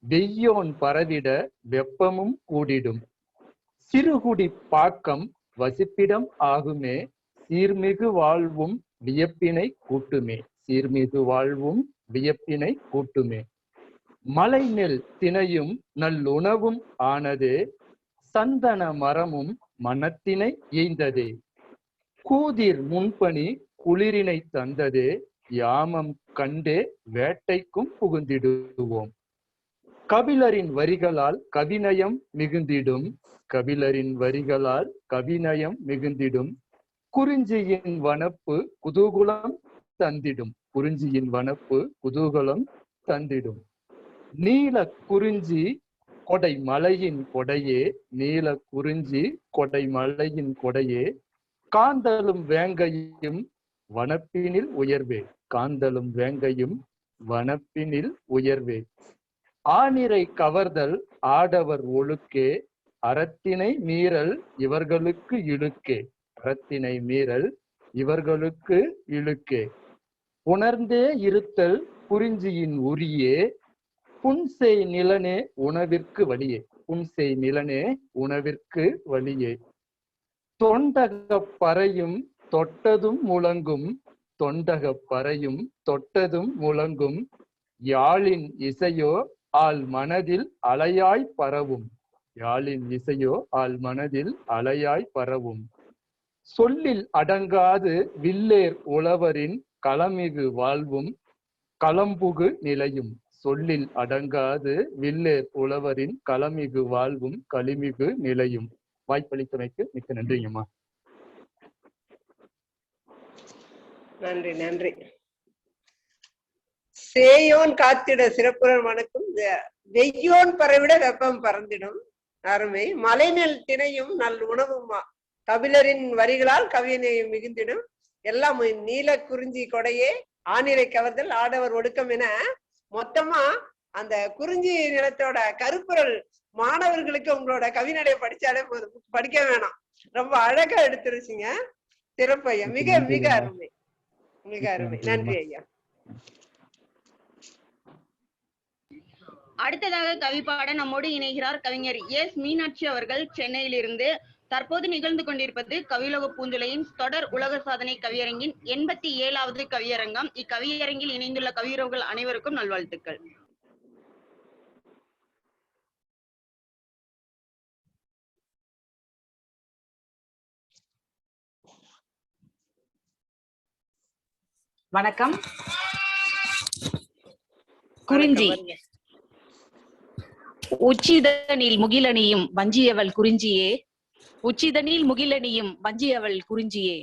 வெய்யோன் பரவிட வெப்பமும் கூடிடும், சிறுகுடி பாக்கம் வசிப்பிடம் ஆகுமே, சீர்மிகு வாழ்வும் வியப்பினை கூட்டுமே, சீர்மிகு வாழ்வும் வியப்பினை கூட்டுமே, மலை நெல் திணையும் நல்லுணவும் ஆனதே, சந்தன மரமும் மனத்தினை எய்ந்ததே, கூதிர் முன்பணி குளிரினை தந்ததே, யாமம் கண்டே வேட்டைக்கும் புகுந்திடுவோம், கபிலரின் வரிகளால் கவிநயம் மிகுந்திடும், கபிலரின் வரிகளால் கவிநயம் மிகுந்திடும், குறிஞ்சியின் வனப்பு குதூகுலம் தந்திடும், குறிஞ்சியின் வனப்பு குதூகலம் தந்திடும், நீல குறிஞ்சி கொடை மலையின் கொடையே, நீல குறிஞ்சி கொடை மலையின் கொடையே, காந்தலும் வேங்கையும் வனப்பினில் உயர்வே, காந்தலும் வேங்கையும் வனப்பினில் உயர்வே. ஆனிரை கவர்தல் ஆடவர் ஒழுக்கே, அறத்தினை மீறல் இவர்களுக்கு இழுக்கே. அறத்தினை மீறல் இவர்களுக்கு இழுக்கே. உணர்ந்தே இருத்தல் குறிஞ்சியின் உரியே, புன்செய் நிலனே உணவிற்கு வழியே. புன்செய் நிலனே உணவிற்கு வழியே. தொண்டகப் பறையும் தொட்டதும் முழங்கும், தொண்டகப் பறையும் தொட்டதும் முழங்கும், யாழின் இசையோ ஆள் மனதில் அலையாய் பரவும். யாழின் இசையோ ஆள் மனதில் அலையாய் பரவும். சொல்லில் அடங்காது வில்லேர் உழவரின் களமிகு வாழ்வும் களம்புகு நிலையும். சொல்லில் அடங்காது வில்லேர் உழவரின் களமிகு வாழ்வும் களிமிகு நிலையும். வாய்ப்பளித்தமைக்கு மிக்க நன்றிங்கம்மா. நன்றி நன்றி. சேயோன் காத்திட சிறப்புறன் வணக்கம். வெய்யோன் பறவிட வெப்பம் பறந்திடும். அருமை. மலைநெல் திணையும் நல் உணவுமா, கபிலரின் வரிகளால் கவியனை மிகுந்திடும். எல்லாம் நீல குறிஞ்சி கொடையே, ஆனிரை கவர்தல் ஆடவர் ஒடுக்கம் என மொத்தமா அந்த குறிஞ்சி நிலத்தோட கருப்புரல் மாணவர்களுக்கு உங்களோட கவிநடை படிச்சாலே போதும், படிக்க வேணாம். ரொம்ப அழகா எடுத்துருச்சிங்க. சிறப்பு ஐயா. மிக மிக அருமை, மிக அருமை. நன்றி ஐயா. அடுத்ததாக கவிப்பாட நம்மோடு இணைகிறார் கவிஞர் எஸ் மீனாட்சி அவர்கள் சென்னையிலிருந்து. தற்போது நிகழ்ந்து கொண்டிருப்பது கவியுலக பூஞ்சோலையின் தொடர் உலக சாதனை கவியரங்கின் 87வது கவியரங்கம். இக்கவியரங்கில் இணைந்துள்ள கவியுறவுகள் அனைவருக்கும் நல்வாழ்த்துக்கள். வணக்கம். குறிஞ்சி. உச்சிதனில் முகிலணியும் வஞ்சியவள் குறிஞ்சியே, உச்சிதனில் முகிலணியும் வஞ்சியவள் குறிஞ்சியே,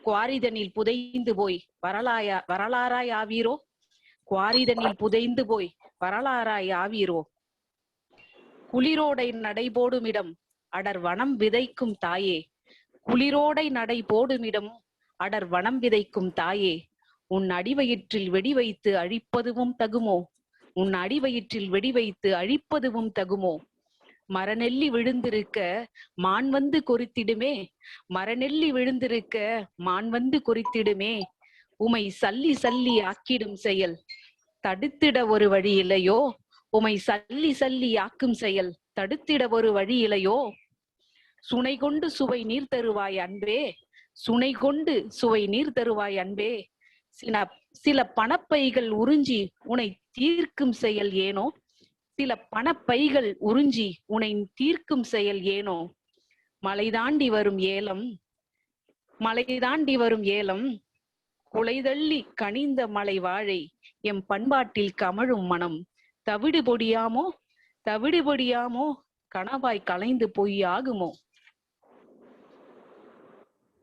குவாரிதனில் புதைந்து போய் வரலாறாய் ஆவீரோ, குவாரிதனில் புதைந்து போய் வரலாறாய் ஆவீரோ. குளிரோடை நடை போடுமிடம் அடர் வனம் விதைக்கும் தாயே, குளிரோடை நடை போடுமிடம் அடர் வனம் விதைக்கும் தாயே, உன் அடிவயிற்றில் வெடி வைத்து அழிப்பதுவும் தகுமோ, உன் அடிவயிற்றில் வெடி வைத்து அழிப்பதுவும் தகுமோ. மரநெல்லி விழுந்திருக்க மான் வந்து கொறித்திடுமே, மரநெல்லி விழுந்திருக்க மான் வந்து கொறித்திடுமே. உமை சல்லி சல்லி ஆக்கிடும் செயல் தடுத்திட ஒரு வழி இல்லையோ, உமை சல்லி சல்லி ஆக்கும் செயல் தடுத்திட ஒரு வழி இல்லையோ. சுனை கொண்டு சுவை நீர் தருவாய் அன்பே, சுனை கொண்டு சுவை நீர் தருவாய் அன்பே. சில பணப்பைகள் உறிஞ்சி உனை தீர்க்கும் செயல் ஏனோ, சில பணப்பைகள் உறிஞ்சி உனை தீர்க்கும் செயல் ஏனோ. மலை தாண்டி வரும் ஏலம், மலை தாண்டி வரும் ஏலம், குலைதள்ளி கனிந்த மலை வாழை எம் பண்பாட்டில் கமழும் மனம். தவிடு பொடியாமோ, தவிடு பொடியாமோ, கனவாய் கலைந்து பொய்யாகுமோ.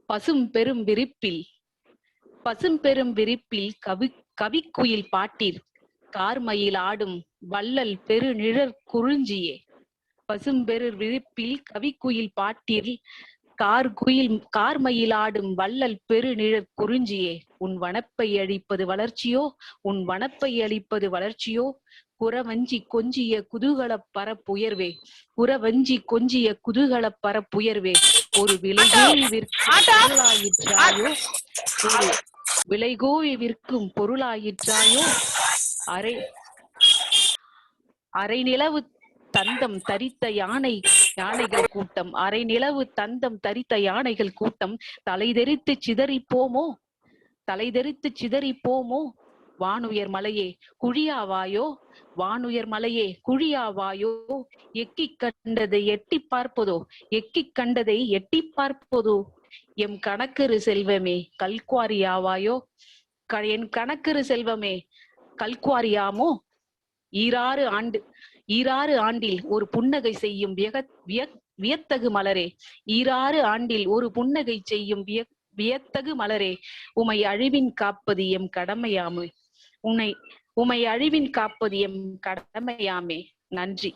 பசும் பெரும் விரிப்பில், பசும் பெரும் விரிப்பில் கவிக்குயில் பாட்டில் கார்மயில் ஆடும் வள்ளல் பெரு நிழற் குறிஞ்சியே. பசும் பெரு விரிப்பில் கவிக்குயில் பாட்டில் கார்மயில் ஆடும் வள்ளல் பெரு நிழற் குறிஞ்சியே. உன் வனப்பை அழிப்பது வளர்ச்சியோ, உன் வனப்பை அழிப்பது வளர்ச்சியோ. குறவஞ்சி கொஞ்சிய குதூகல பரப்புயர்வே, குறவஞ்சி கொஞ்சிய குதூகல பரப்புயர்வே. ஒரு விலைகோவி விற்கும் பொருளாயிற்றாயோ, ஒரு விலைகோவி விற்கும் பொருளாயிற்றாயோ. அரை நிலவு தந்தம் தரித்த யானைகள் கூட்டம், அரை நிலவு தந்தம் தரித்த யானைகள் கூட்டம். தலைதெறித்து சிதறிப்போமோ, தலைதெறித்து சிதறிப்போமோ. வானுயர் மலையே குழியாவாயோ, வானுயர் மலையே குழியாவாயோ. எக்கி கண்டதை எட்டி பார்ப்பதோ, எக்கி கண்டதை எட்டி பார்ப்பதோ. எம் கணக்கரு செல்வமே கல்குவாரியாவாயோ, என் கணக்கரு செல்வமே கல்குவாரியாமோ. ஈராறு ஆண்டில் ஒரு புன்னகை செய்யும் வியத்தகு மலரே, ஈராறு ஆண்டில் ஒரு புன்னகை செய்யும் வியத்தகு மலரே. உமை அழிவின் காப்பது எம் கடமையாமே, உமை அழிவின் காப்பது எம் கடமையாமே. நன்றி.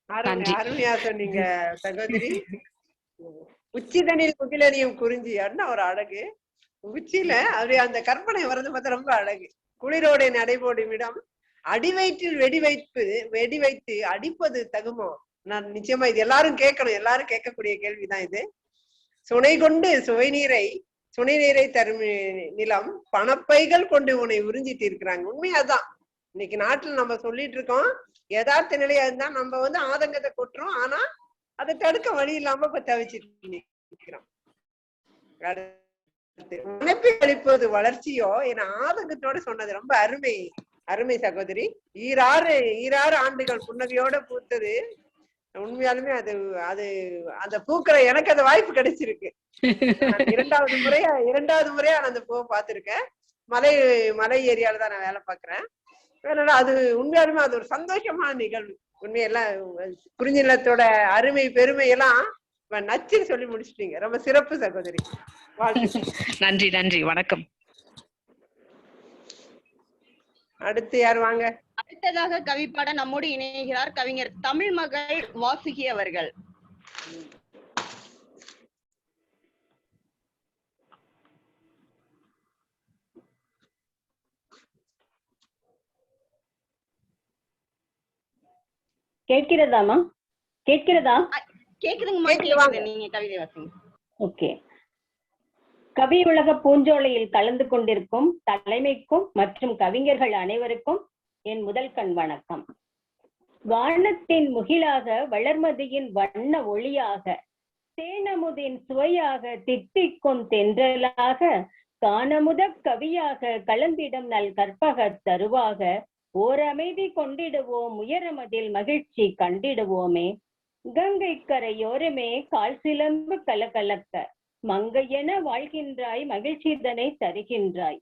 அருமையா சொன்னீங்க சகோதரி. உச்சிதனில் முகிலனியும் குறிஞ்சி அண்ணா ஒரு அழகு. உச்சியில அப்படி அந்த கற்பனை வர்றது பார்த்தா ரொம்ப அழகு. குளிரோட நடைபோடும் இடம், அடிவயிற்றில் வெடி வைத்து அடிப்பது தகுமோ? நான் நிச்சயமா இது எல்லாரும் கேட்கணும், எல்லாரும் கேட்கக்கூடிய கேள்விதான் இது. சுனை கொண்டு சுனை நீரை தரும் நிலம் பணப்பைகள் கொண்டு உன்னை உறிஞ்சிட்டு இருக்கிறாங்க. உண்மையாதான் இன்னைக்கு நாட்டுல நம்ம சொல்லிட்டு இருக்கோம். யதார்த்த நிலையா இருந்தா நம்ம ஆதங்கத்தை கொட்டுறோம், ஆனா அதை தடுக்க வழி இல்லாம இப்ப தவிச்சிட்டு நிற்கிறோம். நினைப்பை அளிப்பது வளர்ச்சியோ என ஆதங்கத்தோட சொன்னது ரொம்ப அருமை அருமை சகோதரி. ஈராறு ஆண்டுகள் புன்னகையோட பூத்தது. உண்மையாலுமே அது அது அந்த பூக்கிற எனக்கு அந்த வாய்ப்பு கிடைச்சிருக்கு. இரண்டாவது முறையா நான் அந்த பூவை பார்த்திருக்கேன். மலை ஏரியால தான் நான் வேலை பார்க்கிறேன். அதனால அது உண்மையாலுமே அது ஒரு சந்தோஷமான நிகழ்வு. உண்மையெல்லாம் குறிஞ்சி நிலத்தோட அருமை பெருமை எல்லாம் நச்சுன்னு சொல்லி முடிச்சிட்டீங்க. ரொம்ப சிறப்பு சகோதரி. நன்றி நன்றி, வணக்கம். அடுத்து யார் வாங்க? அடுத்ததாக கவிப்பாட நம்மோடு இணைகிறார் கவிஞர் தமிழ் மகள் வாசுகி அவர்கள். கேட்கிறதாமா? கேட்கிறதா? கேக்குதுங்கம்மா, கேக்குது. நீங்க கவிதை வாசிங்க. ஓகே. கவி உலக பூஞ்சோலையில் கலந்து கொண்டிருக்கும் தலைமைக்கும் மற்றும் கவிஞர்கள் அனைவருக்கும் என் முதல் கண் வணக்கம். வானத்தின் முகிலாக, வளர்மதியின் வண்ண ஒளியாக, தேனமுதின் சுவையாக, தித்திக்கும் தென்றலாக, காணமுத கவியாக, கலந்திடம் நல் கற்பக தருவாக, ஓர் அமைதி கொண்டிடுவோம், உயரமதில் மகிழ்ச்சி கண்டிடுவோமே. கங்கை கரையோரமே கால் சிலம்பு கலகலக்க, மங்கையென வாழ்கின்றாய், மகிழ்ச்சிதனை தருகின்றாய்.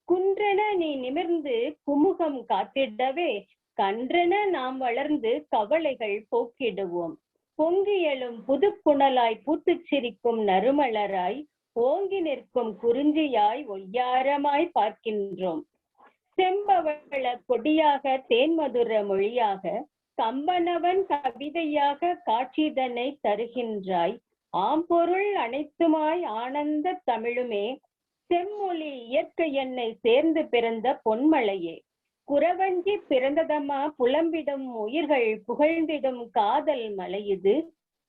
குன்றென நீ நிமிர்ந்து குமுகம் காத்திடவே, கன்றென நாம் வளர்ந்து கவலைகள் போக்கிடுவோம். பொங்கியலும் புது புனலாய் பூத்து சிரிக்கும் நறுமலராய், ஓங்கி நிற்கும் குறிஞ்சியாய் ஒய்யாரமாய் பார்க்கின்றோம். செம்பவள கொடியாக, தேன்மதுர மொழியாக, கம்பனவன் கவிதையாக காட்சிதனை தருகின்றாய். ஆம்பொருள் அனைத்துமாய் ஆனந்த தமிழுமே, செம்மொழி இயற்கை என்னை சேர்ந்து பிறந்த பொன்மலையே. குறவஞ்சி பிறந்ததமா புலம்பிடும் உயிர்கள் புகழ்ந்திடும் காதல் மலையுது.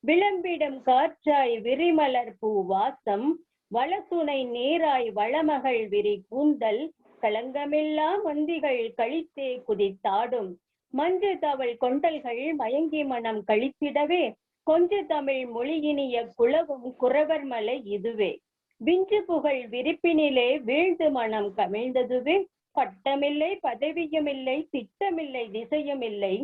விளம்பிடும் காற்றாய் விரிமலர் பூ வாசம், வளத்துணை நேராய் வளமகள் விரி கூந்தல், களங்கமில்லா மந்திகள் கழித்தே குதித்தாடும். மஞ்சு தவள் கொண்டல்கள் மயங்கி மனம் கழித்திடவே, கொஞ்ச தமிழ் மொழியினிய குளவும் குறவர் மலை இதுவே. விஞ்சு புகழ் விரிப்பினிலே வீழ்ந்து மனம் கமிழ்ந்ததுவே. பட்டமில்லை பதவியுமில்லை, திட்டமில்லை திசையுமில்லை,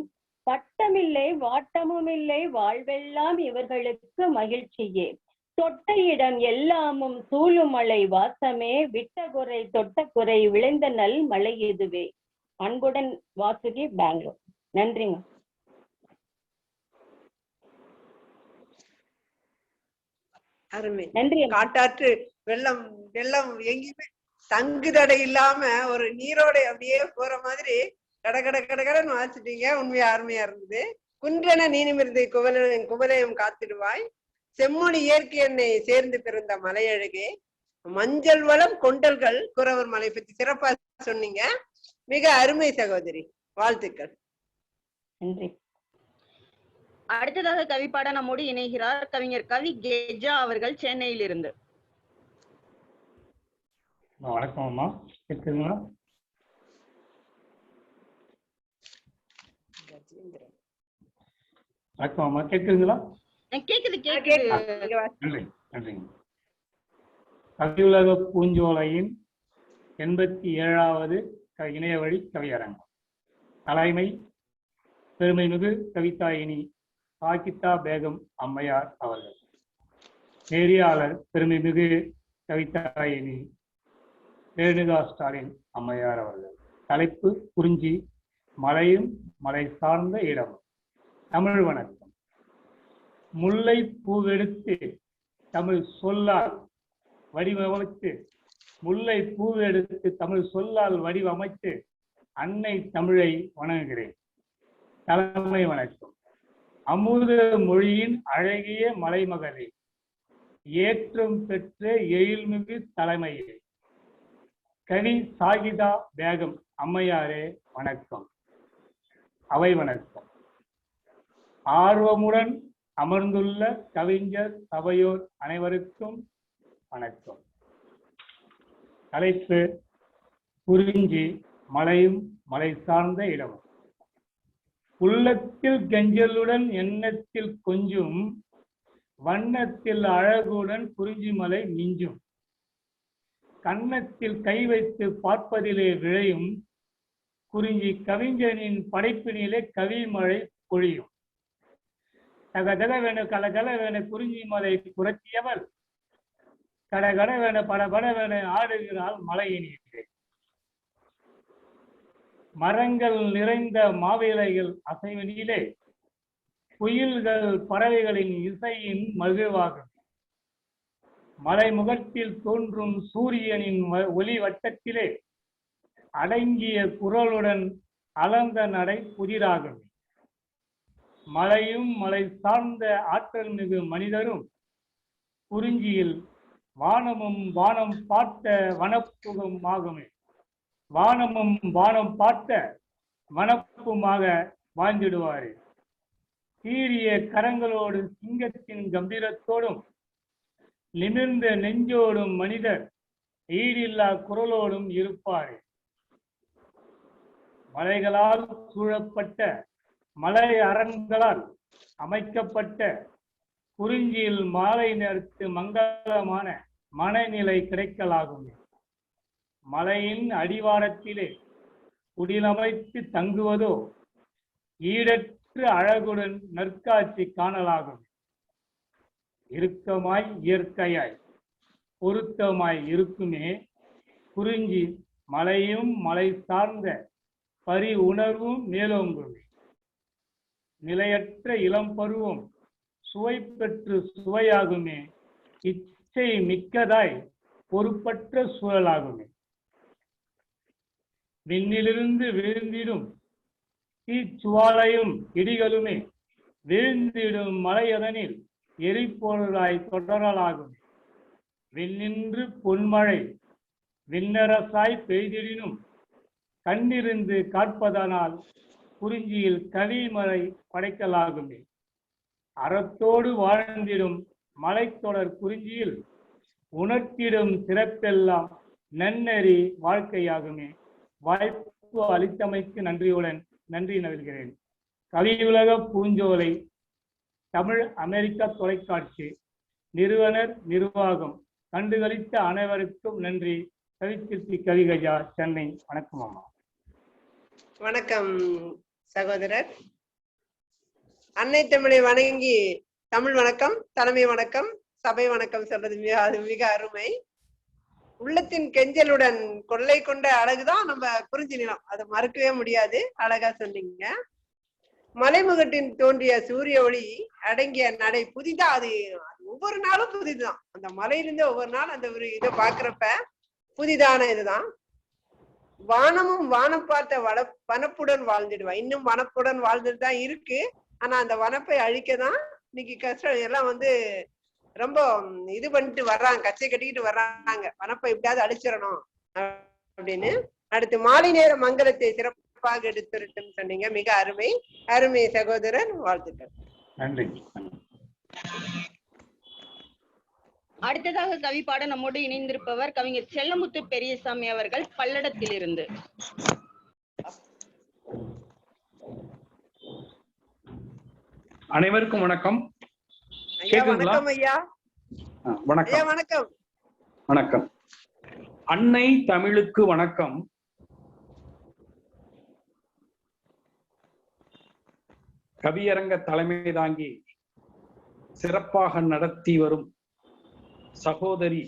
பட்டமில்லை வாட்டமுமில்லை, வாழ்வெல்லாம் இவர்களுக்கு மகிழ்ச்சியே. தொட்ட இடம் எல்லாமும் சூழும் மலை வாசமே, விட்ட குறை தொட்ட குறை விளைந்த நல் மலை இதுவே. அன்புடன் வாசுகி, பெங்களூர். நன்றிங்க. அருமை. நன்றி. காட்டாற்று வெள்ளம் எங்கேயுமே தங்கு தடை இல்லாம ஒரு நீரோட அப்படியே போற மாதிரி கடகடன்னு வாசிட்டீங்க. உண்மையா அருமையா இருந்தது. குன்றென நீ நிமிர்ந்து குவலயம் காத்திடுவாய், செம்மொழி இயற்கை என்னை சேர்ந்து பிறந்த மலையழகே. மஞ்சள் வளம் கொண்டல்கள் குறவர் மலை பத்தி சிறப்பா சொன்னீங்க. மிக அருமை சகோதரி, வாழ்த்துக்கள். நன்றி. அடுத்ததாக கவிப்பாட நம்மோடு இணைகிறார் கவிஞர் கவி கேஜா அவர்கள், சென்னையில் இருந்து. வணக்கம் அம்மா, கேட்குதுங்களா? வணக்கம் அம்மா, கேட்குதுங்களா? கேக்குது. நன்றி நன்றிங்க. கவியுலக பூஞ்சோலையின் 87வது இணையவழி கவியரங்கம். தலைமை பெருமைமிகு கவிதாயினி சாகித்தா பேகம் அம்மையார் அவர்கள். நெறியாளர் பெருமைமிகு கவிதாயினி ரேணுகா ஸ்டாலின் அம்மையார் அவர்கள். தலைப்பு குறிஞ்சி, மலையும் மலை சார்ந்த இடமும். தமிழ் வணக்கம். முல்லை பூவெடுத்து தமிழ் சொல்லால் வடிவமைத்து, முல்லை பூவெடுத்து தமிழ் சொல்லால் வடிவமைத்து அன்னை தமிழை வணங்குகிறேன். தலைமை வணக்கம். அமுத மொழியின் அழகிய மலைமகளே, ஏற்றம் பெற்ற எழில்மிகு தலைமையே கவி சாகிதா பேகம் அம்மையாரே வணக்கம். அவை வணக்கம். ஆர்வமுடன் அமர்ந்துள்ள கவிஞர் சபையோர் அனைவருக்கும் வணக்கம். தலைப்பு குறிஞ்சி மலையும் மலை சார்ந்த இடமும். உள்ளத்தில் கெஞ்சலுடன் எண்ணத்தில் கொஞ்சும் வண்ணத்தில் அழகுடன் குறிஞ்சி மலை மிஞ்சும். கன்னத்தில் கை வைத்து பார்ப்பதிலே விழையும் குறிஞ்சி கவிஞனின் படைப்பினிலே கவி மழை பொழியும். தகதகவென கலகலவென குறிஞ்சி மலை புரட்சியவள் கடகடவென படபடவென ஆடுகிறாள் மலையினிலே. மரங்கள் நிறைந்த மாவிலைகள் அசைவனிலே குயில்கள் பறவைகளின் இசையின் மகிழ்வாகும். மலைமுகத்தில் தோன்றும் சூரியனின் ஒளி வட்டத்திலே அடங்கிய குரலுடன் அலர்ந்த நடை புதிராகும். மலையும் மலை சார்ந்த ஆற்றல் மிகு மனிதரும் குறிஞ்சியில் வானமும் வானம் பார்த்த வனப்புகமாகுமே. வானமும் வானம் பார்த்த வனப்புமாக வாழ்ந்திடுவாரே. சீரிய கரங்களோடு சிங்கத்தின் கம்பீரத்தோடும் நிமிர்ந்த நெஞ்சோடும் மனிதர் ஈடில்லா குரலோடும் இருப்பாரே. மலைகளால் சூழப்பட்ட மலை அரண்களால் அமைக்கப்பட்ட குறிஞ்சியில் மாலை நேரத்து மங்களமான மனநிலை கிடைக்கலாகும். மலையின் அடிவாரத்திலே குடிலமைத்து தங்குவதோ ஈடற்ற அழகுடன் நற்காட்சி காணலாகும். இறுக்கமாய் இயற்கையாய் பொருத்தமாய் இருக்குமே குறிஞ்சி மலையும் மலை சார்ந்த பரி உணர்வும் மேலோங்குமே. நிலையற்ற இளம் பருவம் சுவை பெற்று சுவையாகுமே. இச்சை மிக்கதாய் பொறுப்பற்ற சூழலாகுமே. விண்ணிலிருந்து விழுந்திடும் தீச்சுவாலையும் இடிகளுமே வீழ்ந்திடும் மலையதனில் எரிபொருளாய் தொடரலாகும். விண்ணின்று பொன்மழை விண்ணரசாய் பெய்திடினும் கண்ணிருந்து காட்பதனால் குறிஞ்சியில் கவிமழை படைக்கலாகுமே. அறத்தோடு வாழ்ந்திடும் மலைத்தொடர் குறிஞ்சியில் உணர்த்திடும் சிறப்பெல்லாம் நன்னெறி வாழ்க்கையாகுமே. வாய்ப்பு அளித்தமைக்கு நன்றியுடன் நன்றி நல்கிறேன். கவியுலக பூஞ்சோலை தமிழ் அமெரிக்க தொலைக்காட்சி நிறுவனர் நிர்வாகம் கண்டுகளித்த அனைவருக்கும் நன்றி. கவிச்சிற்பி கவிகஜா, சென்னை. வணக்கம் அம்மா. வணக்கம் சகோதரர். அன்னை தமிழை வணங்கி தமிழ் வணக்கம், தலைமை வணக்கம், சபை வணக்கம் சொல்றது மிக அருமை. உள்ளத்தின் கெஞ்சலுடன் கொள்ளை கொண்ட அழகுதான் நம்ம குறிஞ்சி நிலம், அதை மறுக்கவே முடியாது. அழகா சொன்னீங்க. மலைமுகட்டின் தோன்றிய சூரிய ஒளி அடங்கிய நடை புதிதா. அது ஒவ்வொரு நாளும் புதிதுதான். அந்த மலையிலிருந்து ஒவ்வொரு நாள் அந்த ஒரு இதை பாக்குறப்ப புதிதான இதுதான். வானமும் வானம் பார்த்த வனப்புடன் வாழ்ந்துடுவா. இன்னும் வனப்புடன் வாழ்ந்துட்டு தான் இருக்கு. ஆனா அந்த வனப்பை அழிக்கதான் இன்னைக்கு கஷ்டம். எல்லாம் ரொம்ப இது பண்ணிட்டு வர்றாங்க, கச்சை கட்டிக்கிட்டு வர்றாங்க. வனப்பை எப்படியாவது அழிச்சிடணும் அப்படின்னு. அடுத்து மாலை நேர மங்களத்தை சிறப்பாக எடுத்துருட்டுன்னு சொன்னீங்க. மிக அருமை அருமை சகோதரர், வாழ்த்துக்கள். நன்றி. அடுத்ததாக கவி பாட நம்மோடு இணைந்திருப்பவர் கவிஞர் செல்லமுத்து பெரியசாமி அவர்கள், பல்லடத்திலிருந்து. அனைவருக்கும் வணக்கம். வணக்கம் ஐயா. வணக்கம். வணக்கம். வணக்கம். அன்னை தமிழுக்கு வணக்கம். கவியரங்க தலைமை தாங்கி சிறப்பாக நடத்தி வரும் சகோதரி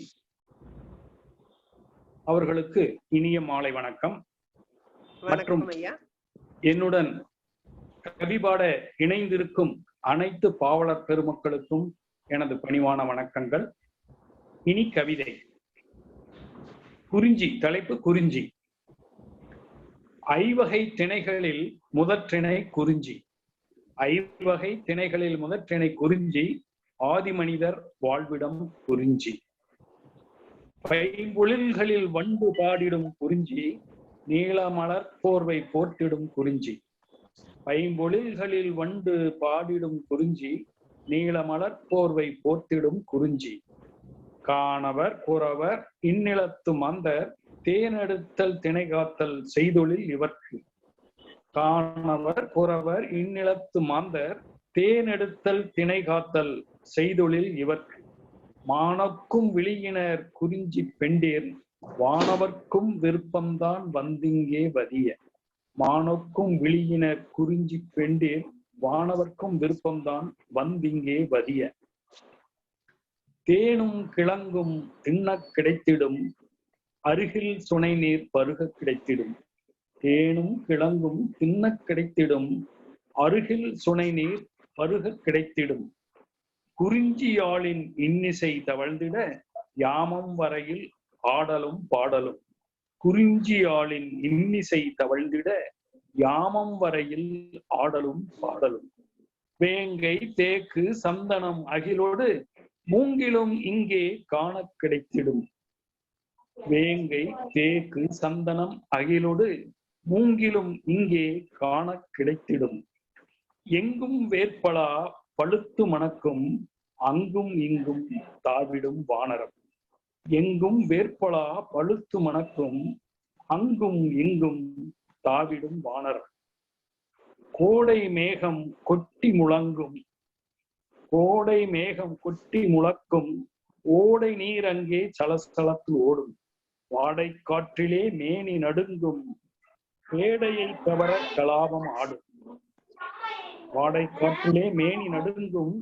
அவர்களுக்கு இனிய மாலை வணக்கம். மற்றும் என்னுடன் கவிபாட இணைந்திருக்கும் அனைத்து பாவலர் பெருமக்களுக்கும் எனது பணிவான வணக்கங்கள். இனி கவிதை. குறிஞ்சி. தலைப்பு குறிஞ்சி. ஐவகை திணைகளில் முதற்றிணை குறிஞ்சி. ஐவகை திணைகளில் முதற்றிணை குறிஞ்சி. ஆதிமனிதர் வாழ்விடம் குறிஞ்சி. பைம்பொழில்களில் வண்டு பாடிடும் குறிஞ்சி, நீலமலர் போர்வை போர்த்திடும் குறிஞ்சி. பைம்பொழில்களில் வண்டு பாடிடும் குறிஞ்சி, நீலமலர் போர்வை போர்த்திடும் குறிஞ்சி. காணவர் புறவர் இந்நிலத்து மாந்தர், தேனெடுத்தல் திணைகாத்தல் செய்தொழில் இவர்க்கு. காணவர் புறவர் இந்நிலத்து மாந்தர், தேனெடுத்தல் திணைகாத்தல் செய்தொழில் இவர்க்கு. மானக்கும் விழியினர் குறிஞ்சி பெண்டீர், வானவர்க்கும் விருப்பம்தான் வந்திங்கே வதிய. மானக்கும் விழியினர் குறிஞ்சி பெண்டீர், வானவர்க்கும் விருப்பம்தான் வந்திங்கே வதிய. தேனும் கிழங்கும் தின்னக் கிடைத்திடும், அருகில் சுனை நீர் பருக கிடைத்திடும். தேனும் கிழங்கும் தின்னக் கிடைத்திடும், அருகில் சுனை நீர் பருக கிடைத்திடும். குறிஞ்சியாளின் இன்னிசை தவழ்ந்திட, யாமம் வரையில் ஆடலும் பாடலும். குறிஞ்சியாளின் இன்னிசை தவழ்ந்திட, யாமம் வரையில் ஆடலும் பாடலும். வேங்கை தேக்கு சந்தனம் அகிலோடு, மூங்கிலும் இங்கே காண கிடைத்திடும். வேங்கை தேக்கு சந்தனம் அகிலோடு, மூங்கிலும் இங்கே காண கிடைத்திடும். எங்கும் வேற்பலா பழுத்து மணக்கும், அங்கும் இங்கும் தாவிடும் வானரம். எங்கும் வேற்பலா பழுத்து மணக்கும், அங்கும் இங்கும் தாவிடும் வானரம். கோடை மேகம் கொட்டி முழங்கும், கோடை மேகம் கொட்டி முழக்கும், ஓடை நீர் அங்கே சலசலத்து ஓடும். வாடை காற்றிலே மேனி நடுங்கும், பேடையை கவர கலாபம் ஆடும். வாடை காற்றிலே மேனி நடுங்கும்,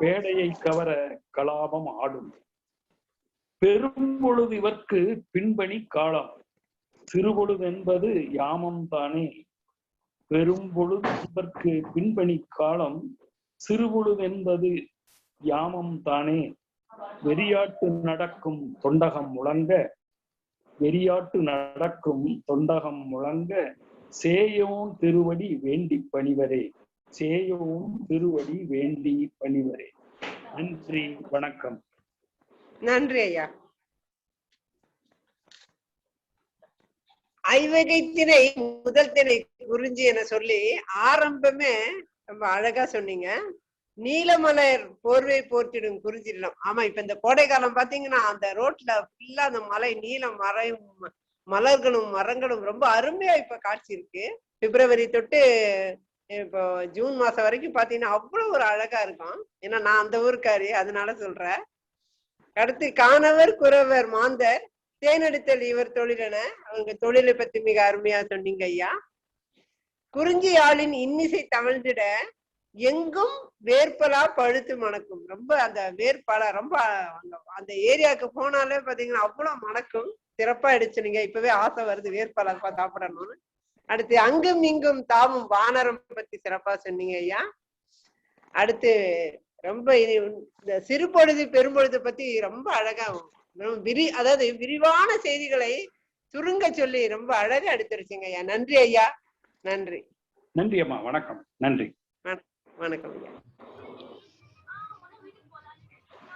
பேடையை கவர கலாபம் ஆடும். பெரும்பொழுது இவர்க்கு பின்பணி காலம், சிறுபொழுது என்பது யாமம் தானே. பெரும்பொழுது இவர்க்கு பின்பணி காலம், சிறுபொழுது என்பது யாமம் தானே. வெறியாட்டு நடக்கும் தொண்டகம் முழங்க, வெறியாட்டு நடக்கும் தொண்டகம் முழங்க, சேயோன் திருவடி வேண்டி பணிவரே. சேயோன் திருவடி வேண்டி பணிவரே. நன்றி, வணக்கம். நன்றி ஐயா. ஐவகை திணை முதல் திணை குறிஞ்சி என சொல்லி ஆரம்பமே ரொம்ப அழகா சொன்னீங்க. நீலமலர் போர்வை போர்த்திடும் குறிஞ்சி நிலம். ஆமா, இப்ப இந்த கோடை காலம் பாத்தீங்கன்னா அந்த ரோட்ல ஃபுல்லா அந்த மலை நீலம் மறையும் மலர்களும் மரங்களும் ரொம்ப அருமையா இப்ப காட்சி இருக்கு. பிப்ரவரி தொட்டு இப்போ ஜூன் மாசம் வரைக்கும் பாத்தீங்கன்னா அவ்வளவு ஒரு அழகா இருக்கும். ஏன்னா நான் அந்த ஊருக்காரி, அதனால சொல்றேன். அடுத்து காணவர் குறவர் மாந்தர், தேனெடுத்தல் இவர் தொழிலென அவங்க தொழிலை பத்தி மிக அருமையா சொன்னீங்க ஐயா. குறிஞ்சி ஆளின் இன்னிசை தவழ்ந்திட, எங்கும் வேர்பலா பழுத்து மணக்கும். ரொம்ப அந்த வேர்பலா ரொம்ப அந்த ஏரியாவுக்கு போனாலே பாத்தீங்கன்னா அவ்வளவு மணக்கும். சிறப்பா அடிச்சுனீங்க, இப்பவே ஆசை வருது வேர்பலா சாப்பிடணும்னு. அடுத்து அங்கும் இங்கும் தாவும் வானரம் பத்தி சிறப்பா சொன்னீங்க ஐயா. அடுத்து ரொம்ப இந்த சிறு பொழுது பெரும்பொழுது பத்தி ரொம்ப அழகா அதாவது விரிவான செய்திகளை சுருங்க சொல்லி ரொம்ப அழகா எடுத்துருச்சுங்க ஐயா. நன்றி ஐயா. நன்றி. நன்றி அம்மா. வணக்கம். நன்றி. வணக்கம் ஐயா.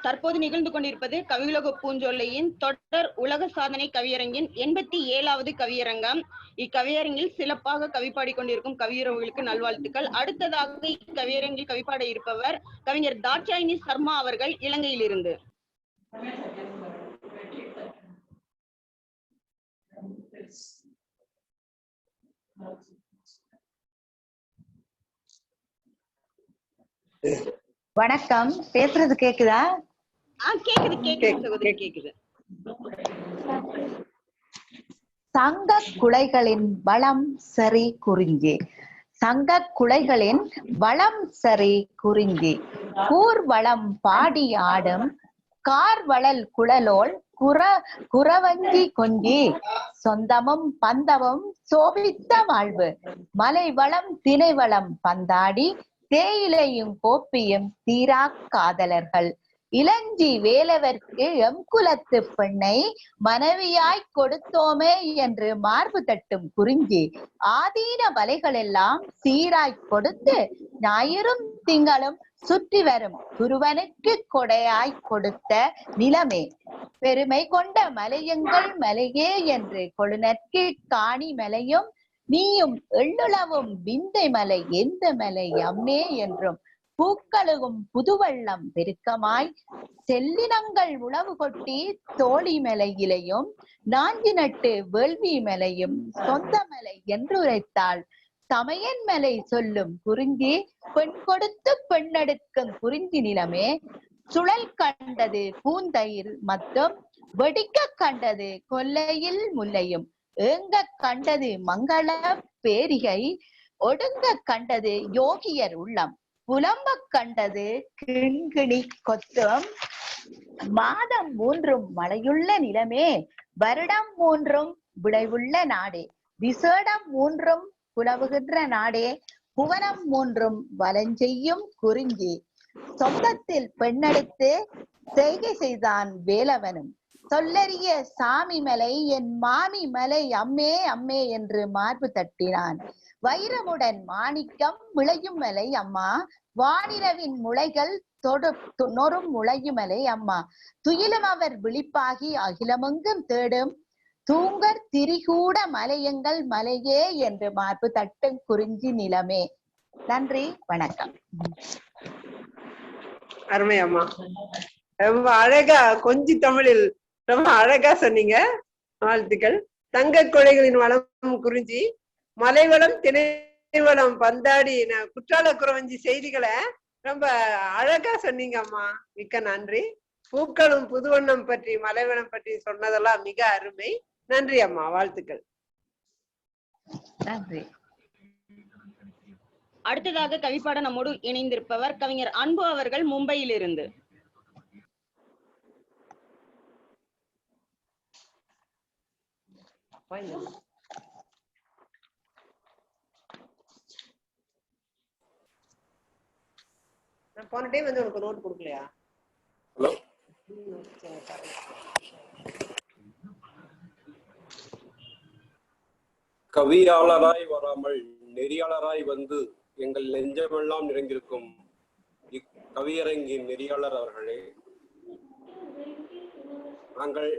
தற்போது நிகழ்ந்து கொண்டிருப்பது கவியுலக பூஞ்சோலையின் தொடர் உலக சாதனை கவியரங்கின் 87வது கவியரங்கம். இக்கவியரங்கில் சிறப்பாக கவிப்பாடி கொண்டிருக்கும் கவியுறவுகளுக்கு நல்வாழ்த்துக்கள். அடுத்ததாக இக்கவியரங்கில் கவிப்பாட இருப்பவர் கவிஞர் தாட்சாயினி சர்மா அவர்கள், இலங்கையிலிருந்து. வணக்கம். பேசுறது கேக்குதா? கேக்குது சகோதரி, கேக்குது. சங்க குலைகளின் வளம் சரி குறிஞ்சி. சங்க குலைகளின் வளம் சரி குறிஞ்சி. கூர்வளம் பாடி ஆடும் கார்வளல் குழலோள் குறவஞ்சி கொஞ்சி. சொந்தமும் பந்தமும் சோபித்த வாழ்வு. மலை வளம் திணை வளம் பந்தாடி, தேயிலையும் கோப்பியும் தீரா காதலர்கள். இளஞ்சி வேலவர்க்கு எம் குலத்து பெண்ணை மனைவியாய் கொடுத்தோமே என்று மார்பு தட்டும் குறிஞ்சி. ஆதீன வலைகளெல்லாம் சீராய் கொடுத்து ஞாயிறும் திங்களும் சுற்றி வரும் குருவனுக்கு கொடையாய் கொடுத்த நிலமே, பெருமை கொண்ட மலையுங்கள் மலையே என்று கொழுநற்கு காணி மலையும் நீயும் எள்ளுளவும் விந்தை மலை எந்த மலை அம்மே என்றும் பூக்களும் புதுவெள்ளம் பெருக்கமாய் செல்லினங்கள் உழவு கொட்டி தோழி மலையிலையும் நாஞ்சி நட்டு வேள்வி மலையும் சொந்த மலை என்று உரைத்தாள். சமையன் மலை சொல்லும் குறிஞ்சி பெண் கொடுத்து பெண்ணெடுக்கும் குறிஞ்சி நிலமே, சுழல் கண்டது பூந்தயிர் மத்தும் வெடிக்க கண்டது கொல்லையில் முல்லையும், ஏங்க கண்டது மங்கள பேரிகை ஒடுங்க கண்டது யோகியர் உள்ளம், புலம்ப கண்டது கிண்கிணி கொத்தும் மாதம் 3 மழையுள்ள நிலமே, வருடம் 3 விளைவுள்ள நாடே, விசேடம் 3 புலவுகின்ற நாடே, புவனம் 3 வலஞ்செய்யும் குறிஞ்சி, சொந்தத்தில் பெண்ணெடுத்து செய்கை செய்தான் வேலவனும், சொல்லறிய சாமி மலை என் மாமி மலை அம்மே அம்மே என்று மார்பு தட்டினான். வைரமுடன் மாணிக்கம் விளையும் மலை அம்மா, வானிரவின் முளைகள் நொறும் முளையுமலை அம்மா, துயிலும் அவர் விழிப்பாகி அகிலமெங்கும் தேடும் தூங்கர் திரிகூட மலையங்கள் மலையே என்று மார்பு தட்டும் குறிஞ்சி நிலமே. நன்றி, வணக்கம். அருமை அம்மா, ரொம்ப அழகா கொஞ்சி தமிழில் ரொம்ப அழகா சொன்னீங்க. வாழ்த்துக்கள். தங்க கொடைகளின் வளம் குறிஞ்சி, மலைவளம் திணைவளம் பந்தாடி குற்றால குறவஞ்சி செய்திகளை ரொம்ப அழகா சொன்னீங்க அம்மா. மிக்க நன்றி. பூக்களும் புதுவண்ணம் பற்றி மலைவளம் பற்றி சொன்னதெல்லாம் மிக அருமை. நன்றி அம்மா, வாழ்த்துக்கள். நன்றி. அடுத்ததாக கவிப்பாட நம்மோடு இணைந்திருப்பவர் கவிஞர் அன்பு அவர்கள் மும்பையில் இருந்து. நான் போன டைம் வந்து உனக்கு நோட் கொடுக்கலையா? ஹலோ, கவியாளராய் வராமல் நெறியாளராய் வந்து எங்கள் நெஞ்சமெல்லாம் நிறைந்திருக்கும் இக்கவியரங்கின் நெறியாளர் அவர்களே, நாங்கள்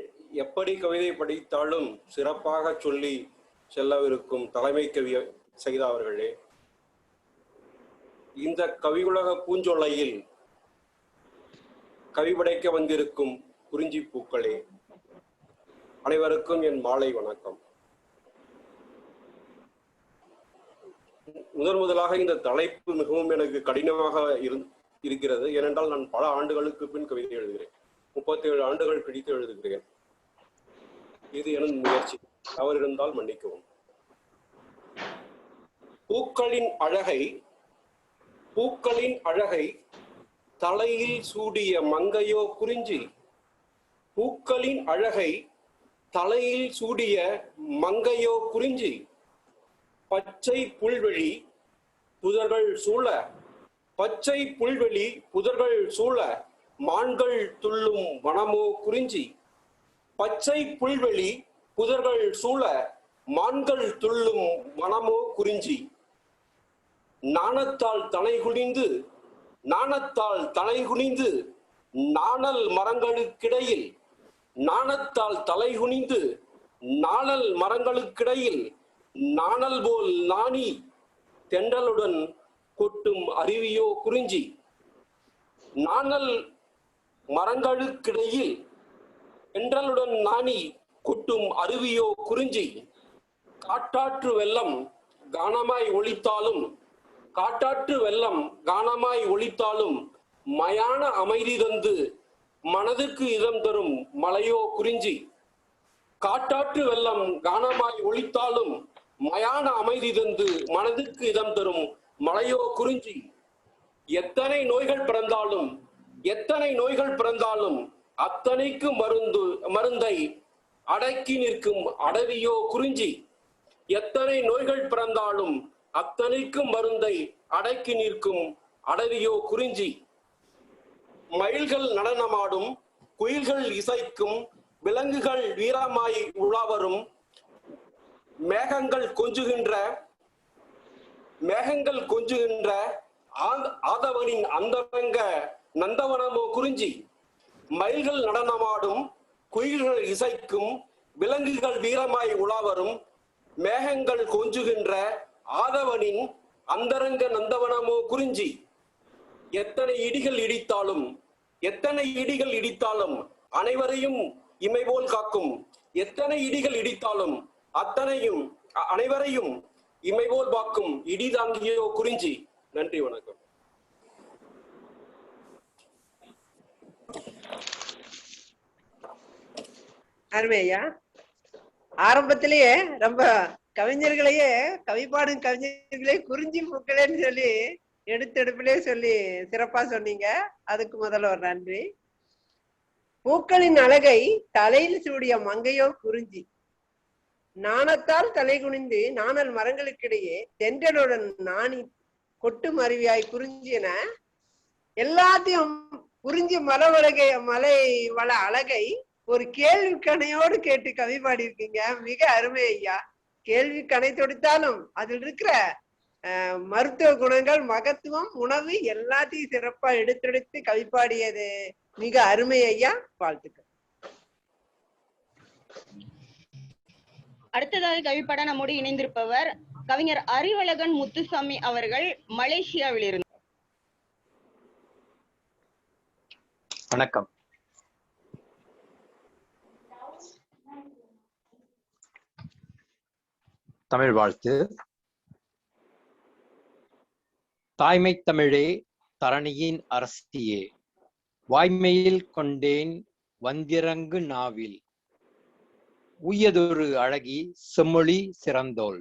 எப்படி கவிதை படித்தாலும் சிறப்பாக சொல்லி செல்லவிருக்கும் தலைமை கவி செய்த அவர்களே, இந்த கவியுலக பூஞ்சோலையில் கவி படைக்க வந்திருக்கும் குறிஞ்சி பூக்களே, அனைவருக்கும் என் மாலை வணக்கம். முதலாக இந்த தலைப்பு மிகவும் எனக்கு கடினமாக இருக்கிறது. ஏனென்றால் நான் பல ஆண்டுகளுக்கு பின் கவிதை எழுதுகிறேன். 37 ஆண்டுகள் பிடித்து எழுதுகிறேன். இது எனது முயற்சி. தவறு இருந்தால் மன்னிக்கவும். பூக்களின் அழகை தலையில் சூடிய மங்கையோ குறிஞ்சி, பூக்களின் அழகை தலையில் சூடிய மங்கையோ குறிஞ்சி, பச்சை புல்வெளி புதர்கள் சூழ, பச்சை புல்வெளி புதர்கள் சூழ மான்கள் துள்ளும் வனமோ குறிஞ்சி, பச்சை புல்வெளி புதர்கள் சூழ மான்கள் துள்ளும் வனமோ குறிஞ்சி, நாணத்தால் தலைகுனிந்து நாணல் மரங்களுக்கிடையில், நாணத்தால் தலைகுனிந்து நாணல் மரங்களுக்கிடையில் நாணல் போல் நாணி தென்றலுடன் கொட்டும் அருவியோ குறிஞ்சி, நாணல் மரங்களுக்கிடையில் தென்றலுடன் நாணி கொட்டும் அருவியோ குறிஞ்சி, காட்டாற்று வெள்ளம் கானமாய் ஒலித்தாலும், காட்டாற்று வெள்ளம் கானமாய் ஒலித்தாலும் மயான அமைதி தந்து மனதுக்கு இதம் தரும் மலையோ குறிஞ்சி, காட்டாற்று வெள்ளம் கானமாய் ஒலித்தாலும் மயான அமைதி தந்து மனதுக்கு இதம் தரும் மலையோ குறிஞ்சி, எத்தனை நோய்கள் பிறந்தாலும் அத்தனைக்கு மருந்தை அடக்கி நிற்கும் அடவியோ குறிஞ்சி, எத்தனை நோய்கள் பிறந்தாலும் அத்தனைக்கும் மருந்தை அடக்கி நிற்கும் அடவியோ குறிஞ்சி, மயில்கள் நடனமாடும், குயில்கள் இசைக்கும், விலங்குகள் வீரமாய் உலாவரும், மேகங்கள் கொஞ்சுகின்ற ஆதவனின் அந்தரங்க நந்தவனமோ குறிஞ்சி, மயில்கள் நடனமாடும், குயில்கள் இசைக்கும், விலங்குகள் வீரமாய் உலாவரும், மேகங்கள் கொஞ்சுகின்ற ஆதவனின் அந்தரங்க நந்தவனமோ குறிஞ்சி. எத்தனை இடிகள் இடித்தாலும் அனைவரையும் இமைபோல் காக்கும், எத்தனை இடிகள் இடித்தாலும் அனைவரையும் இமைபோல் பார்க்கும் இடி தாங்கியோ குறிஞ்சி. நன்றி, வணக்கம். அருமையா, ஆரம்பத்திலேயே ரொம்ப கவிஞர்களையே கவிப்பாடும் கவிஞர்களே குறிஞ்சி பூக்களேன்னு சொல்லி எடுத்தெடுப்பிலே சொல்லி சிறப்பா சொன்னீங்க. அதுக்கு முதல்ல ஒரு நன்றி. பூக்களின் அழகை தலையில் சூடிய மங்கையோ குறிஞ்சி, நாணத்தால் தலை குனிந்து நாணல் மரங்களுக்கிடையே தென்றலுடன் நாணி கொட்டு மருவியாய் குறிஞ்சி என எல்லாத்தையும் குறிஞ்சி மலை வள அழகை ஒரு கேள்வி கணையோடு கேட்டு கவி பாடியிருக்கீங்க. மிக அருமை ஐயா. கேள்வி கணை தொடுத்தாலும் அதில் இருக்கிற மருத்துவ குணங்கள், மகத்துவம், உணவு எல்லாத்தையும் சிறப்பா எடுத்தெடுத்து கவி பாடியது மிக அருமை ஐயா. வாழ்த்துக்கள். அடுத்ததாக கவிப்பாட நம்மோடு இணைந்திருப்பவர் கவிஞர் அறிவழகன் முத்துசாமி அவர்கள், மலேசியாவில் இருந்து. வணக்கம். தமிழ் வாழ்த்து. தாய்மை தமிழே, தரணியின் அரசியே, வாய்மையில் கொண்டேன் வந்திறங்கு நாவில், உய்யதொரு அழகி செம்மொழி சிறந்தோள்,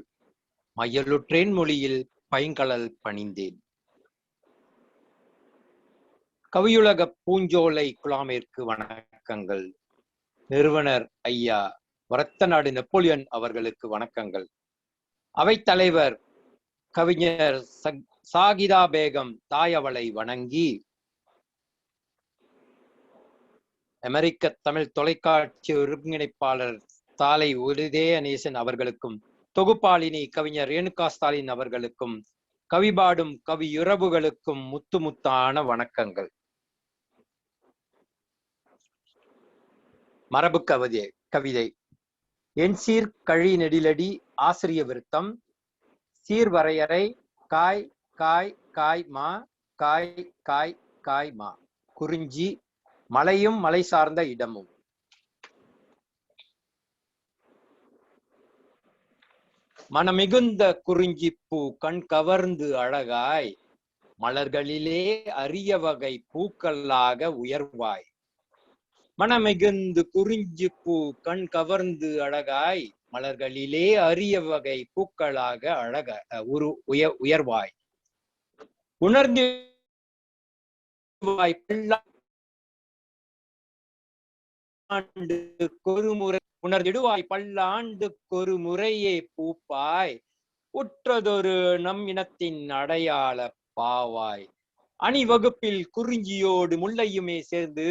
மையலுற்றேன் மொழியில் பைங்கழல் பணிந்தேன். கவியுலக பூஞ்சோலை குழாமிற்கு வணக்கங்கள். நிறுவனர் ஐயா வரத்த நாடு நெப்போலியன் அவர்களுக்கு வணக்கங்கள். அவைத்தலைவர் கவிஞர் சாகிதா பேகம் தாயவளை வணங்கி, அமெரிக்க தமிழ் தொலைக்காட்சி ஒருங்கிணைப்பாளர் தாலை உதயநேசன் அவர்களுக்கும், தொகுப்பாளினி கவிஞர் ரேணுகா ஸ்டாலின் அவர்களுக்கும், கவிபாடும் கவியுறவுகளுக்கும் முத்து முத்தான வணக்கங்கள். மரபு கவிதை. என் சீர் கழி நெடிலடி ஆசிரிய விருத்தம், சீர்வரையறை காய் காய் காய் மா காய் காய் காய் மா, குறிஞ்சி மலையும் மலை சார்ந்த இடமும். மனமிகுந்த குறிஞ்சி பூ கண் கவர்ந்து அழகாய், மலர்களிலே அரிய வகை பூக்களாக உயர்வாய். மனமிகுந்து குறிஞ்சி பூ கண் கவர்ந்து அழகாய், மலர்களிலே அரிய வகை பூக்களாக உயர்வாய். உணர்ந்திடுவாய் பல்லாண்டுக்கொரு முறையே பூப்பாய், உற்றதொரு நம் இனத்தின் அடையாள பாவாய். அணிவகுப்பில் குறிஞ்சியோடு முல்லையுமே சேர்ந்து,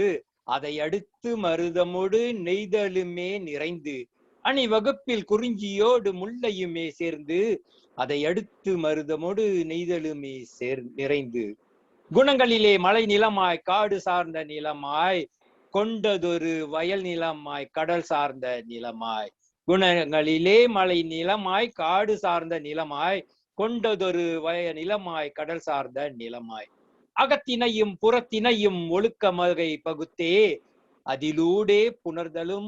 அதை அடுத்து மருதமோடு நெய்தலுமே நிறைந்து. அணிவகுப்பில் குறிஞ்சியோடு முல்லையுமே சேர்ந்து, அதை அடுத்து மருதமோடு நெய்தலுமே நிறைந்து. குணங்களிலே மலை நிலமாய் காடு சார்ந்த நிலமாய், கொண்டதொரு வயல் நிலமாய் கடல் சார்ந்த நிலமாய். குணங்களிலே மலை நிலமாய் காடு சார்ந்த நிலமாய், கொண்டதொரு நிலமாய் கடல் சார்ந்த நிலமாய். அகத்தினையும் புறத்தினையும் ஒழுக்க மகை பகுத்தே, அதிலூடே புணருதலும்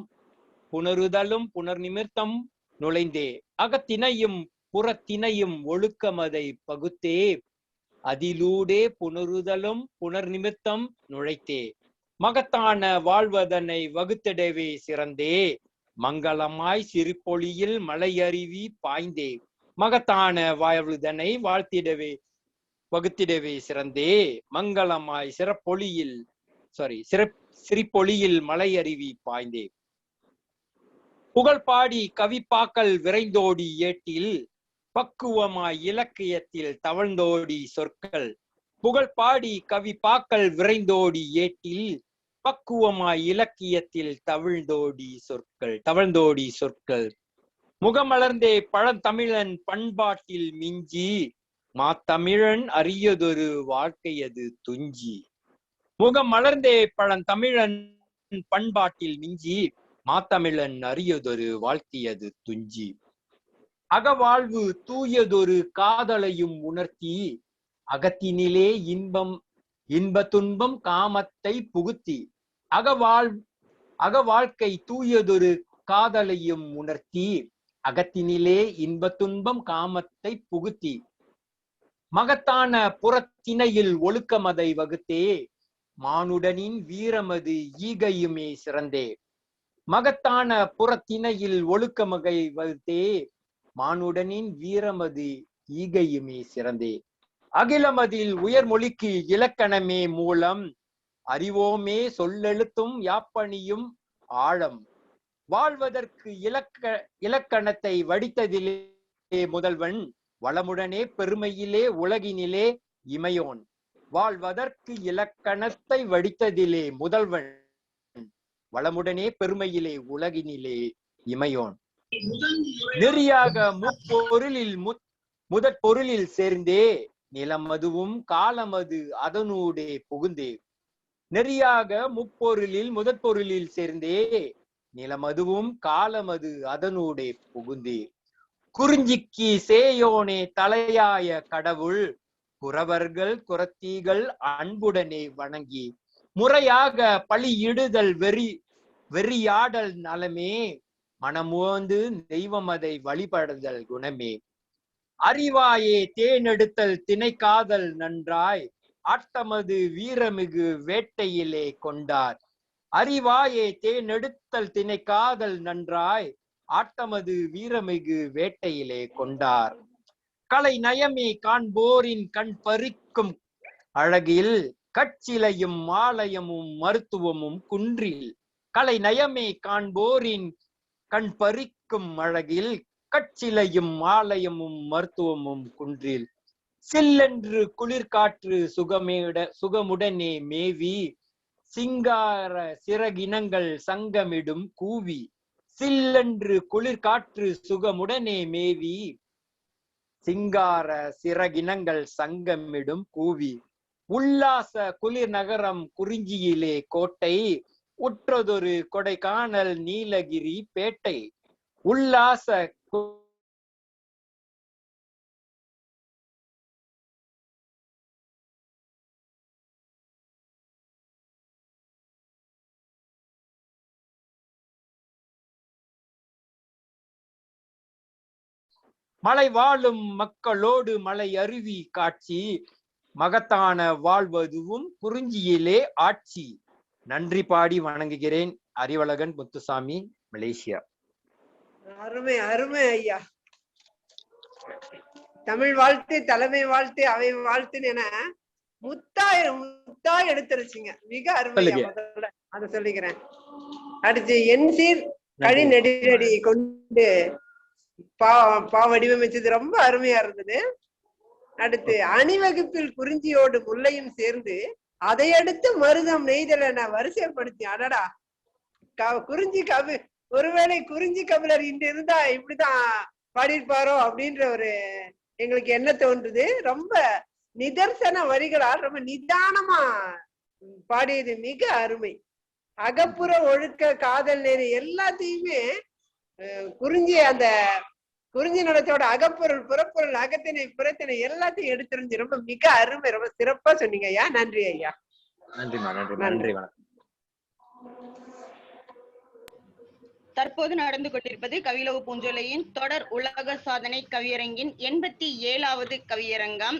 புனர் நிமித்தம் நுழைந்தே. அகத்தினையும் புறத்தினையும் ஒழுக்கமதை பகுத்தே, அதிலூடே புணருதலும் புனர் நிமித்தம் நுழைத்தே. மகத்தான வாழ்வதனை வகுத்திடவே சிறந்தே, மங்களமாய் சிறுபொழியில் மலையருவி பாய்ந்தே. மகத்தான வாழ்வதனை வகுத்திடவே சிறந்தே, மங்களமாய் சிறுபொழியில் மலையருவி பாய்ந்தே. புகழ் பாடி கவிப்பாக்கள் விரைந்தோடி ஏட்டில், பக்குவமாய் இலக்கியத்தில் தவழ்ந்தோடி சொற்கள். புகழ் பாடி கவிப்பாக்கள் விரைந்தோடி ஏட்டில், பக்குவமாய் இலக்கியத்தில் தவழ்ந்தோடி சொற்கள். முகமலர்ந்தே பழந்தமிழன் பண்பாட்டில் மிஞ்சி, மாத்தமிழன் அரியதொரு வாழ்க்கையது துஞ்சி. முகம் மலர்ந்தே பழந்தமிழன் பண்பாட்டில் மிஞ்சி. மாத்தமிழன் அரியதொரு வாழ்க்கையது துஞ்சி. அகவாழ்வு தூயதொரு காதலையும் உணர்த்தி. அகத்தினிலே இன்ப துன்பம் காமத்தை புகுத்தி. அகவாழ்க்கை தூயதொரு காதலையும் உணர்த்தி. அகத்தினிலே இன்ப துன்பம் காமத்தை புகுத்தி. மகத்தான புறத்திணையில் ஒழுக்கமதை வகுத்தே. மானுடனின் வீரமது ஈகையுமே சிறந்தே. மகத்தான புறத்திணையில் ஒழுக்கமகை வகுத்தே. மானுடனின் வீரமது ஈகையுமே சிறந்தே. அகிலமதில் உயர்மொழிக்கு இலக்கணமே மூலம். அறிவோமே சொல்லெழுத்தும் யாப்பணியும் ஆழம். வாழ்வதற்கு இலக்கணத்தை வடித்ததிலே முதல்வன். வளமுடனே பெருமையிலே உலகினிலே இமையோன். வாழ்வதற்கு இலக்கணத்தை வடித்ததிலே முதல்வன். வளமுடனே பெருமையிலே உலகினிலே இமையோன். நெறியாக முப்பொருளில் முதற் பொருளில் சேர்ந்தே. நிலமதுவும் காலமது அதனூடே புகுந்தே. நெறியாக முப்பொருளில் முதற் பொருளில் சேர்ந்தே. நிலமதுவும் காலமது அதனூடே புகுந்தே. குறிஞ்சிக்கு சேயோனே தலையாய கடவுள். குறவர்கள் குறத்திகள் அன்புடனே வணங்கி. முறையாக பழியிடுதல் வெறியாடல் நலமே. மனமுவந்து தெய்வமதை வழிபடுதல் குணமே. அறிவாயே தேனெடுத்தல் திணைக்காதல் நன்றாய். ஆட்டமது வீரமிகு வேட்டையிலே கொண்டார். அறிவாயே தேனெடுத்தல் திணைக்காதல் நன்றாய். ஆட்டமது வீரமிகு வேட்டையிலே கொண்டார். கலை நயமே காண்போரின் கண் பறிக்கும் அழகில். கட்சிலையும் ஆலயமும் மருத்துவமும் குன்றில். கலை நயமே காண்போரின் கண் பறிக்கும் அழகில். கட்சிலையும் ஆலயமும் மருத்துவமும் குன்றில். சில்லென்று குளிர்காற்று சுகமுடனே மேவி. சிங்கார சிறகினங்கள் சங்கமிடும் கூவி. சில்லென்று குளிர்காற்று சுகமுடனே மேவி. சிங்கார சிறகினங்கள் சங்கமிடும் கூவி. உல்லாச குளிர் நகரம் குறிஞ்சியிலே கோட்டை. உற்றதொரு கொடைக்கானல் நீலகிரி பேட்டை. உல்லாச மலை வாழும் மக்களோடு மலை அருவி காட்சி. மகத்தான வாழ்வதுவும் குறிஞ்சியிலே ஆட்சி. நன்றி பாடி வணங்குகிறேன். அறிவழகன் முத்துசாமி, மலேசியா. அருமை அருமை ஐயா. தமிழ் வாழ்த்து, தலைமை வாழ்த்து, அவை வாழ்த்துன்னு என முத்தா எடுத்துருச்சுங்க. மிக அருமை. அத சொல்லிக்கிறேன். அடுத்து என் சீர் கழி நெடிலடி கொண்டு பா வடிவமைச்சது ரொம்ப அருமையா இருந்தது. அடுத்து அணிவகுப்பில் குறிஞ்சியோடு முல்லையும் சேர்ந்து அதையடுத்து மருதம் நெய்தல் என வரிசைப்படுத்தி. அடடா, குறிஞ்சி கவி ஒருவேளை குறிஞ்சி கபிலர் இன்று இருந்தா இப்படிதான் பாடியிருப்பாரோ அப்படின்ற ஒரு எங்களுக்கு என்ன தோன்றுது. ரொம்ப நிதர்சன வரிகளால் ரொம்ப நிதானமா பாடியது மிக அருமை. அகப்புற ஒழுக்க காதல் நேரு எல்லாத்தையுமே குறிஞ்சி அந்த குறிஞ்சி நடத்தோட அகப்பொருள் புறப்பொருள் அகத்தினை புறத்தினை எல்லாத்தையும் எடுத்துருந்து ரொம்ப மிக அருமை. ரொம்ப சிறப்பா சொன்னீங்க ஐயா. நன்றி ஐயா. நன்றி. தற்போது நடந்து கொண்டிருப்பது கவியுலக பூஞ்சோலையின் தொடர் உலக சாதனை கவியரங்கின் 87வது கவியரங்கம்.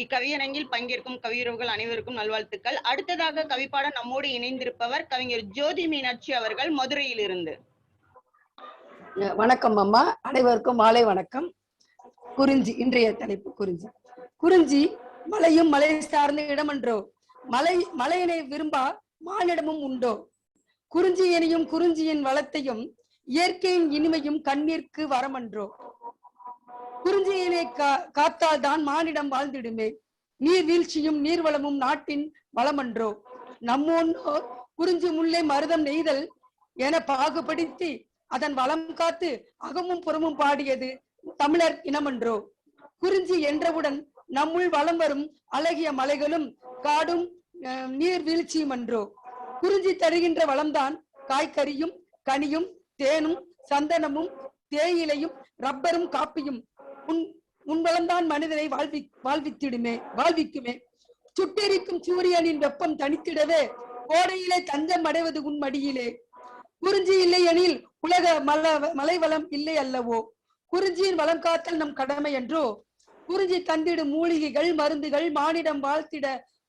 இக்கவியரங்கில் பங்கேற்கும் கவியுறவுகள் அனைவருக்கும் நல்வாழ்த்துக்கள். அடுத்ததாக கவிப்பாட நம்மோடு இணைந்திருப்பவர் கவிஞர் ஜோதி மீனாட்சி அவர்கள், மதுரையில் இருந்து. வணக்கம் அம்மா, அனைவருக்கும் மாலை வணக்கம். குறிஞ்சி, இன்றைய தலைப்பு குறிஞ்சி. குறிஞ்சி மலையும் மலை சார்ந்த இடமன்றோ. மலையினை விரும்பா மானிடமும் உண்டோ. குறிஞ்சியனையும் குறிஞ்சியின் வளத்தையும் இயற்கையின் இனிமையும் கண்ணீர்க்கு வரமன்றோ. குறிஞ்சியினை காத்தால் தான் மானிடம் வாழ்ந்திடுமே. நீர் வீழ்ச்சியும் நீர்வளமும் நாட்டின் வளமன்றோ. நம்மோர் குறிஞ்சி முல்லை மருதம் நெய்தல் என பாகுபடுத்தி அதன் வளம் காத்து அகமும் புறமும் பாடியது தமிழர் இனமன்றோ. குறிஞ்சி என்றவுடன் நம்முள் வலம் வரும் அழகிய மலைகளும் காடும் நீர் வீழ்ச்சியும் அன்றோ. குறிஞ்சி தருகின்ற வளம்தான் காய்கறியும் கனியும் தேனும் சந்தனமும் தேயிலையும் ரப்பரும் காப்பியும். உன் வளம்தான் மனிதனை வாழ்விக்குமே. சுட்டெரிக்கும் சூரியனின் வெப்பம் தனித்திடவே கோடையிலே தஞ்சம் அடைவது உன் மடியிலே. குறிஞ்சி இல்லை எனில் உலக மலை வளம் இல்லை அல்லவோ. குறிஞ்சியின் வளம் காத்தல் நம் கடமை என்றோ. குறிஞ்சி தந்திடும் மூலிகைகள் மருந்துகள் மானிடம்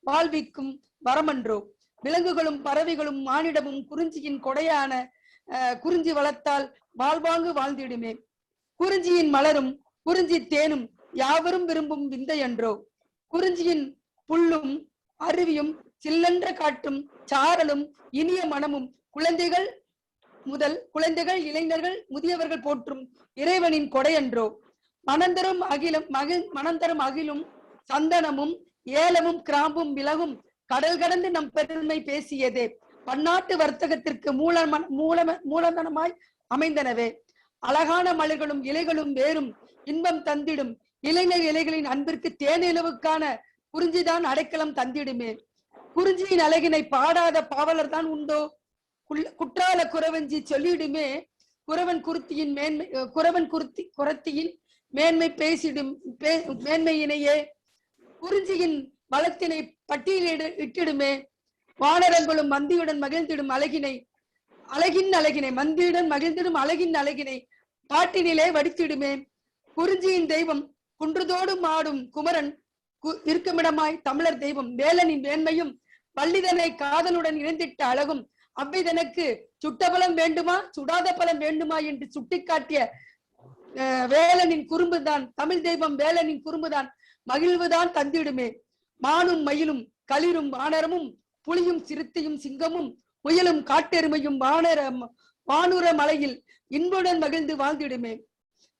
வாழ்விக்கும் வரமன்றோ. விலங்குகளும் பறவைகளும் மானிடமும் குறிஞ்சியின் கொடையான குறிஞ்சி வளத்தால் வாழ்வாங்கு வாழ்ந்திடுமே. குறிஞ்சியின் மலரும் குறிஞ்சி தேனும் யாவரும் விரும்பும் விந்தை என்றோ. குறிஞ்சியின் புல்லும் அருவியும் சில்லென்ற காற்றும் சாரலும் இனிய மனமும் குழந்தைகள் இளைஞர்கள் முதியவர்கள் போற்றும் இறைவனின் கொடையன்றோ. மனந்தரும் அகிலும் சந்தனமும் ஏலமும் கிராம்பும் விலகும் கடல் கடந்து நம் பெருமை பேசியதே. பன்னாட்டு வர்த்தகத்திற்கு மூலதனமாய் அமைந்தனவே. அழகான மலர்களும் இலைகளும் வேறும் இன்பம் தந்திடும் இளைஞர் இலைகளின் அன்பிற்கு தேனிலவுக்கான குறிஞ்சிதான் அடைக்கலம் தந்திடுமே. குறிஞ்சியின் அழகினை பாடாத பாவலர் தான் உண்டோ. குற்றால குறவஞ்சி சொல்லிடுமே குறவன் குரத்தியின் மேன்மை பேசிடும் மேன்மையினையே. குறிஞ்சியின் வளத்தினை பட்டியலிடுமே. வானரங்களும் மந்தியுடன் மகிழ்ந்திடும் அழகினை மந்தியுடன் மகிழ்ந்திடும் அழகினை பாட்டினிலே வடித்திடுமே. குறிஞ்சியின் தெய்வம் குன்றுதோடும் ஆடும் குமரன் இருக்குமிடமாய் தமிழர் தெய்வம் வேலனின் மேன்மையும் வள்ளிதனை காதலுடன் இணைந்திட்ட அழகும் அவ்விதனுக்கு சுட்ட பலம் வேண்டுமா சுடாத பலம் வேண்டுமா என்று சுட்டிக்காட்டிய வேலனின் குறும்புதான் தமிழ் தெய்வம் வேலனின் குறும்புதான் மகிழ்வுதான் தந்திடுமே. மானும் மயிலும் களிரும் வானரமும் புலியும் சிறுத்தையும் சிங்கமும் முயலும் காட்டெருமையும் வானுர மலையில் இன்புடன் மகிழ்ந்து வாழ்ந்திடுமே.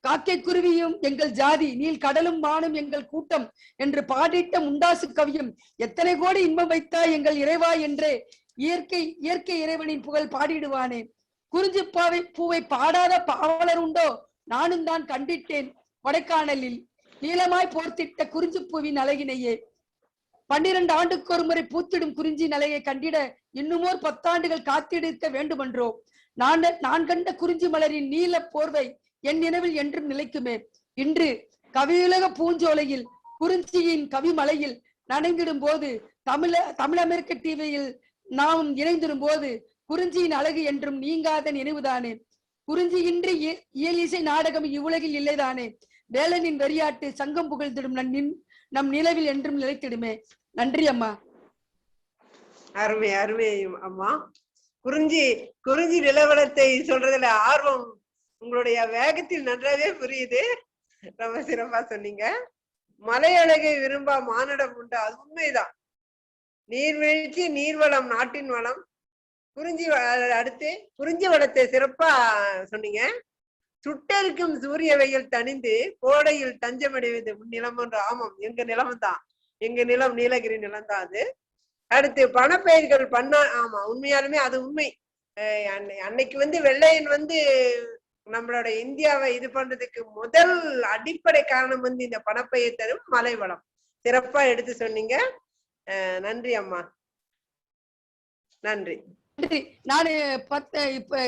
காக்கை குருவியும் எங்கள் ஜாதி நீல் கடலும் வானும் எங்கள் கூட்டம் என்று பாடிட்ட முண்டாசு கவியும் எத்தனை கோடி இன்பம் வைத்தாய் எங்கள் இறைவா என்றே இயற்கை இறைவனின் புகழ் பாடிடுவானே. குறிஞ்சி பூவை பாடாத பாவலர் உண்டோ. நானும் தான் கண்டிட்டேன் கொடைக்கானலில் நீளமாய் போர்த்திட்ட குறிஞ்சி பூவின் அழகினையே. 12 ஆண்டுக்கு ஒரு முறை பூத்திடும் குறிஞ்சி நிலையை கண்டிட இன்னுமோர் 10 ஆண்டுகள் காத்திருக்க வேண்டுமென்றோ. நான் கண்ட குறிஞ்சி மலரின் நீல போர்வை என் நினைவில் என்றும் நிலைக்குமே. இன்று கவியுலக பூஞ்சோலையில் குறிஞ்சியின் கவிமலையில் நனைந்திடும் போது தமிழ் அமெரிக்க டிவியில் நாம் இணைந்திடும் போது குறிஞ்சியின் அழகு என்றும் நீங்காத நினைவுதானே. குறிஞ்சியின்றி இயலிசை நாடகம் இவ்வுலகில் இல்லைதானே. வேலனின் வெறியாட்டு சங்கம் புகழ்ந்திடும் நம் நிலவில் என்றும் நிலைத்திடுமே. நன்றி அம்மா. அருமை அருமை அம்மா. குறிஞ்சி நிலவரத்தை சொல்றதுல ஆர்வம் உங்களுடைய வேகத்தில் நன்றாவே புரியுது. ரொம்ப சிறப்பா சொன்னீங்க. மலை அழகை விரும்பா மானிடம் உண்டு, அது உண்மைதான். நீர்வீழ்ச்சி நீர்வளம் நாட்டின் வளம். அடுத்து குறிஞ்சி வளத்தை சிறப்பா சொன்னீங்க. சுட்டெரிக்கும் சூரிய வெயில் தணிந்து கோடையில் தஞ்சமடைவது நிலம் என்று. ஆமாம், எங்க நிலம் தான், எங்க நிலம் நீலகிரி நிலம் தான் அது. அடுத்து பணப்பயிர்கள் ஆமா உண்மையாலுமே அது உண்மை. அன்னைக்கு வெள்ளையன் நம்மளோட இந்தியாவை இது பண்றதுக்கு முதல் அடிப்படை காரணம் இந்த பணப்பயிர் தரும் மலை வளம். சிறப்பா எடுத்து சொன்னீங்க. நன்றி அம்மா, நன்றி. நான் இப்ப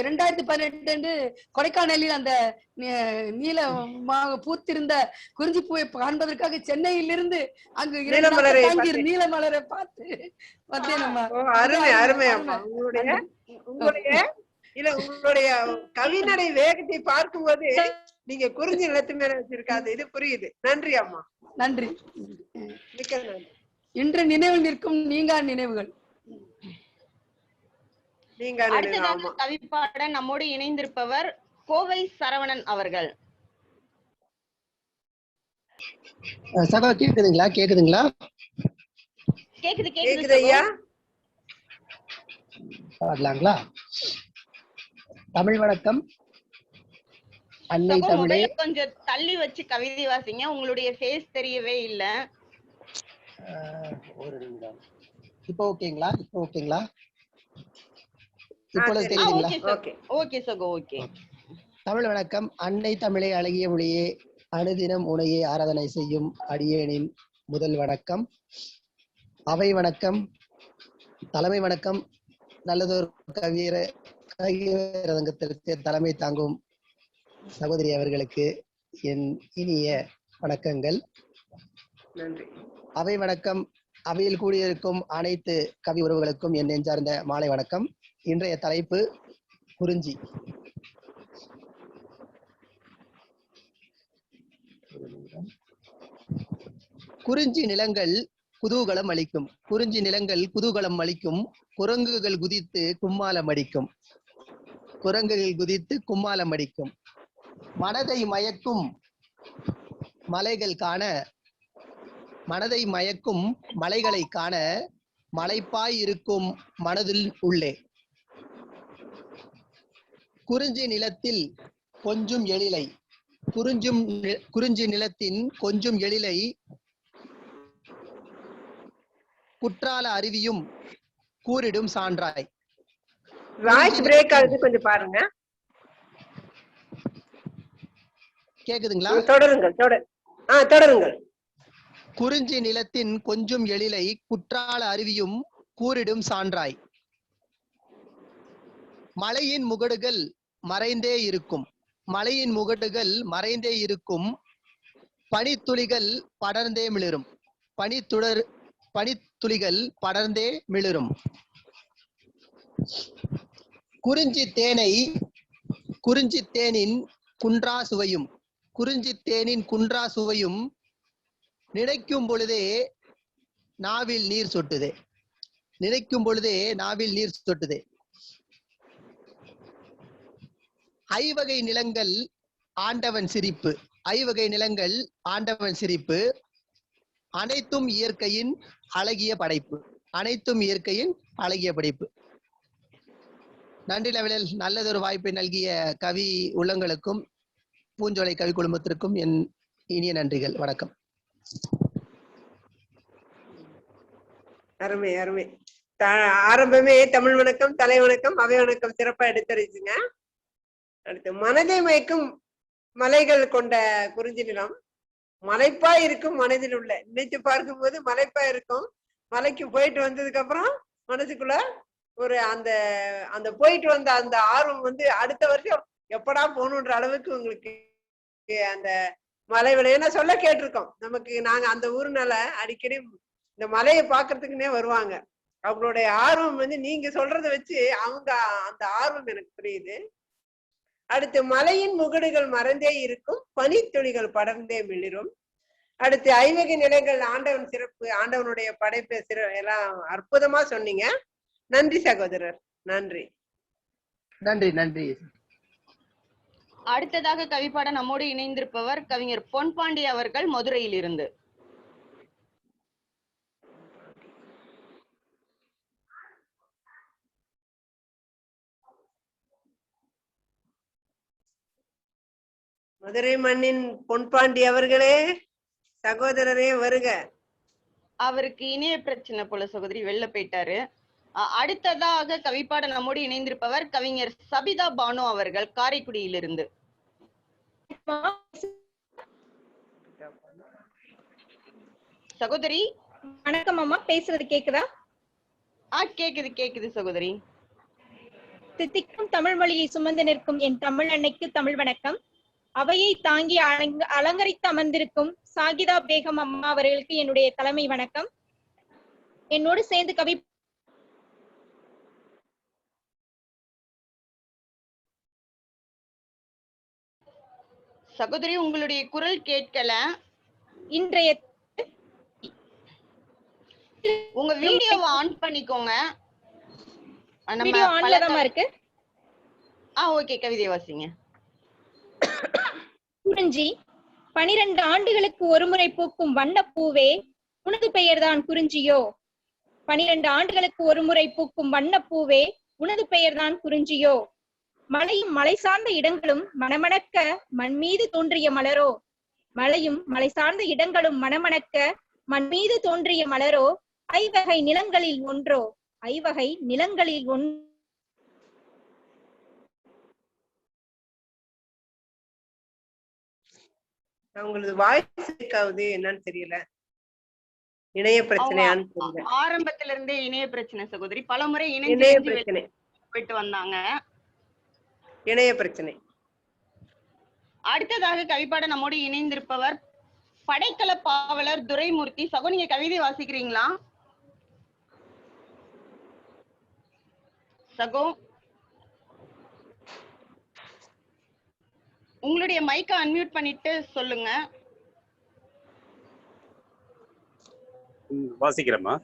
2018 கொடைக்கானலில் அந்த நீலமாக பூத்திருந்த குறிஞ்சி பூவை காண்பதற்காக சென்னையிலிருந்து அங்கு நீலமலரை பார்த்து வந்தேன். அருமை அருமை அம்மா. உங்களுடைய கவிநடை வேகத்தை பார்க்கும்போது நீங்க குறிஞ்சி நிலத்து மேல வச்சிருக்காது, இது புரியுது. நன்றி அம்மா, நன்றி. மிக்க நன்றி. இன்று நினைவில் நிற்கும் நீங்கா நினைவுகள். அடுத்ததாக கவிப்பாட நம்மோடு இணைந்திருப்பவர் கோவை சரவணன் அவர்கள். சகோ கேக்குதுங்களா? கேக்குது ஐயா. பாடலாங்களா? தமிழ் வணக்கம். அன்னை தமிழே. கொஞ்சம் தள்ளி வச்சு கவிதை வாசிங்க, உங்களுடைய ஃபேஸ் தெரியவே இல்ல. ஒரு நிமிடம். இப்போ ஓகேங்களா? இப்பொழுது தெரியுதுங்களா? ஓகே சகோ, ஓகே. தமிழ் வணக்கம். அன்னை தமிழே அழகிய மொழியே, அனுதினம் உனையே ஆராதனை செய்யும் அடியேனின் முதல் வணக்கம், அவை வணக்கம், தலைமை வணக்கம், நல்லதொரு கவியரங்கத்திற்கு தலைமை தாங்கும் சகோதரி அவர்களுக்கு என் இனிய வணக்கங்கள். நன்றி. அவை வணக்கம், அவையில் கூடியிருக்கும் அனைத்து கவி உறவுகளுக்கும் என் நெஞ்சார்ந்த மாலை வணக்கம். இன்றைய தலைப்பு குறிஞ்சி. குறிஞ்சி நிலங்கள் குதூகலம் அளிக்கும், குறிஞ்சி நிலங்கள் குதூகலம் அளிக்கும், குரங்குகள் குதித்து கும்மாலம் அடிக்கும், குரங்குகள் குதித்து கும்மாலம் அடிக்கும், மனதை மயக்கும் மலைகள் காண, மனதை மயக்கும் மலைகளை காண, மலைப்பாய் இருக்கும் மனதில் உள்ளே, குறிஞ்சி நிலத்தில் கொஞ்சம் எழிலை, குறிஞ்சி நிலத்தின் கொஞ்சம் எழிலை குற்றால அருவியும் கூறிடும் சான்றாய். வாய்ஸ் பிரேக் ஆகுது, கொஞ்சம் பாருங்க. கேக்குதுங்களா? தொடருங்கள், தொடருங்கள். குறிஞ்சி நிலத்தின் கொஞ்சம் எழிலை குற்றால அருவியும் கூறிடும் சான்றாய். மலையின் முகடுகள் மறைந்தே இருக்கும், மலையின் முகடுகள் மறைந்தே இருக்கும், பனித்துளிகள் படர்ந்தே மிளிரும், பனித்துளிகள் படர்ந்தே மிளிரும். குறிஞ்சி தேனின் குன்றா சுவையும், குறிஞ்சி தேனின் குன்றா சுவையும் நினைக்கும் பொழுதே நாவில் நீர் சொட்டுதே, நினைக்கும் பொழுதே நாவில் நீர் சொட்டுதே. ஐவகை நிலங்கள் ஆண்டவன் சிரிப்பு, ஐவகை நிலங்கள் ஆண்டவன் சிரிப்பு, அனைத்தும் இயற்கையின் அழகிய படைப்பு, அனைத்தும் இயற்கையின் அழகிய படைப்பு. நன்றி லெவலில் நல்லதொரு வாய்ப்பை நல்கிய கவி உள்ளங்களுக்கும் பூஞ்சோலை கவி குழுமத்திற்கும் என் இனிய நன்றிகள். வணக்கம். அருமை அருமை. ஆரம்பமே தமிழ் வணக்கம், தலை வணக்கம், அவை வணக்கம் சிறப்பா எடுத்துருச்சுங்க. அடுத்து மனதை மயக்கும் மலைகள் கொண்ட குறிஞ்சி நிலம், மலைப்பாய் இருக்கும் மனதில் உள்ள. நினைச்சு பார்க்கும் போது மலைப்பாய் இருக்கும், மலைக்கு போயிட்டு வந்ததுக்கு அப்புறம் மனசுக்குள்ள ஒரு அந்த அந்த போயிட்டு வந்த அந்த ஆர்வம் அடுத்த வருஷம் எப்படா போகணுன்ற அளவுக்கு உங்களுக்கு அந்த மலை விளையாட சொல்ல கேட்டிருக்கோம். நமக்கு நாங்க அந்த ஊர்னால அடிக்கடி இந்த மலையை பாக்குறதுக்குன்னே வருவாங்க. அவங்களுடைய ஆர்வம் நீங்க சொல்றதை வச்சு அவங்க அந்த ஆர்வம் எனக்கு புரியுது. அடுத்து மலையின் முகடுகள் மறந்தே இருக்கும், பனித்துளிகள் படர்ந்தே மிளிரும். அடுத்து ஐவகை நிலைகள் ஆண்டவன் சிறப்பு, ஆண்டவனுடைய படைப்பு எல்லாம் அற்புதமா சொன்னீங்க. நன்றி சகோதரர், நன்றி நன்றி நன்றி. அடுத்ததாக கவிப்பாட நம்மோடு இணைந்திருப்பவர் கவிஞர் பொன்பாண்டி அவர்கள் மதுரையில் இருந்து. மதுரை மண்ணின் பொன்பாண்டி அவர்களே, சகோதரரே வருக. அவருக்கு இணைய பிரச்சனை போல சகோதரி, வெளில போயிட்டாரு. அடுத்ததாக கவிப்பாட நம்மோடு இணைந்திருப்பவர் கவிஞர் சபிதா பானு அவர்கள் காரைக்குடியிலிருந்து. சகோதரி வணக்கம் அம்மா, பேசுறது கேக்குதா? கேக்குது கேக்குது சகோதரி. தித்திக்கும் தமிழ் மொழியை சுமந்து நிற்கும் என் தமிழ் அன்னைக்கு தமிழ் வணக்கம். அவையை தாங்கி அலங்கரித்து அமர்ந்திருக்கும் சாகிதா பேகம் அம்மா அவர்களுக்கு என்னுடைய தலைமை வணக்கம். என்னோடு சேர்ந்து கவி சகோதரி உங்களுடைய குரல் கேட்கல. இன்றைய உங்க வீடியோவை ஆன் பண்ணிக்கோங்க. வீடியோ ஆன்ல தான் இருக்கு. ஓகே, கவிதை வாசிங்க. குறிஞ்சி 12 ஆண்டுகளுக்கு ஒருமுறை பூக்கும் வண்ணப்பூவே உனது பெயர்தான் குறிஞ்சியோ, 12 ஆண்டுகளுக்கு ஒருமுறை பூக்கும் வண்ணப்பூவே உனது பெயர்தான் குறிஞ்சியோ, மலையும் மலை சார்ந்த இடங்களும் மணமணக்க மண் மீது தோன்றிய மலரோ, மலையும் மலை சார்ந்த இடங்களும் மணமணக்க மண் மீது தோன்றிய மலரோ, ஐவகை நிலங்களில் ஒன்றோ, ஐவகை நிலங்களில் ஒன்று. அவங்களது வாய்ஸ் ஆகுது, என்னன்னு தெரியல. இணைய அவங்க பிரச்சனையான்னு தெரியல. ஆரம்பத்துல இருந்தே இணைய பிரச்சனை சகோதரி, பலமுறை இணைஞ்சு இணைய இணைஞ்சு பிரச்சனை, போயிட்டு வந்தாங்க. இணைய பிரச்சனை. அடுத்ததாக கவிப்பாட நம்மோடு இணைந்திருப்பவர் படைக்கல பாவலர் துரைமூர்த்தி. சகோ, நீங்க கவிதை வாசிக்கிறீங்களா சகோ? உங்களுடைய மைக்க அன்மியூட் பண்ணிட்டு சொல்லுங்க. வாசிக்கிறேம்மா.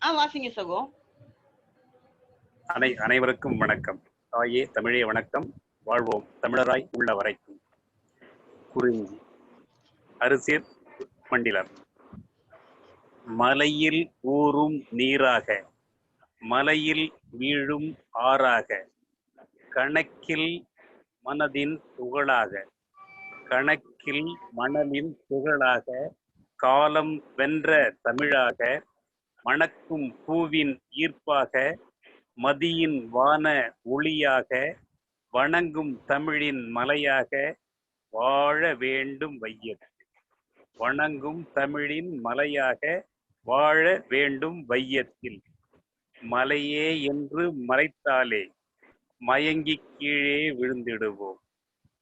வாசிங்க சகோ. அனைவருக்கும் வணக்கம். தாயே தமிழே வணக்கம். வாழ்வோம் தமிழராய் உள்ள வரைக்கும். குறிஞ்சி. அரிசிர் மண்டிலர். மலையில் ஊறும் நீராக, மலையில் வீழும் ஆறாக, கணக்கில் மனதின் துகளாக, கணக்கில் மணலின் துகளாக, காலம் வென்ற தமிழாக, மணக்கும் பூவின் ஈர்ப்பாக, மதியின் வான ஒளியாக, வணங்கும் தமிழின் மலையாக, வாழ வேண்டும் வையத்தில். வணங்கும் தமிழின் மலையாக வாழ வேண்டும் வையத்தில். மலையே என்று மறைத்தாலே மயங்கி கீழே விழுந்திடுவோம்.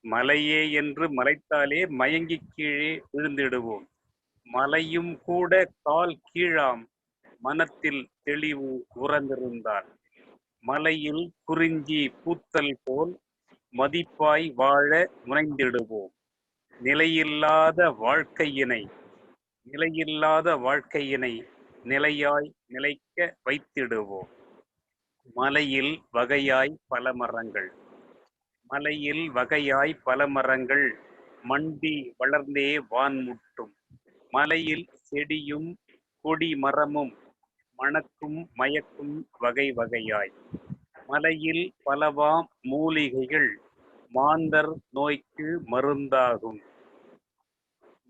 மலையே என்று மறைத்தாலே மயங்கி கீழே விழுந்திடுவோம். மலையும் கூட கால் கீழாம் மனத்தில் தெளிவு உறந்திருந்தால். மலையில் குறிஞ்சி பூத்தல் போல் மதிப்பாய் வாழ முனைந்திடுவோம். நிலையில்லாத வாழ்க்கையினை நிலையாய் நிலைக்க வைத்திடுவோம். மலையில் வகையாய் பல மரங்கள் மண்டி வளர்ந்தே வான்முட்டும். மலையில் செடியும் கொடி மரமும் மணக்கும் மயக்கும் வகை வகையாய். மலையில் பலவாம் மூலிகைகள் மாந்தர் நோய்க்கு மருந்தாகும்.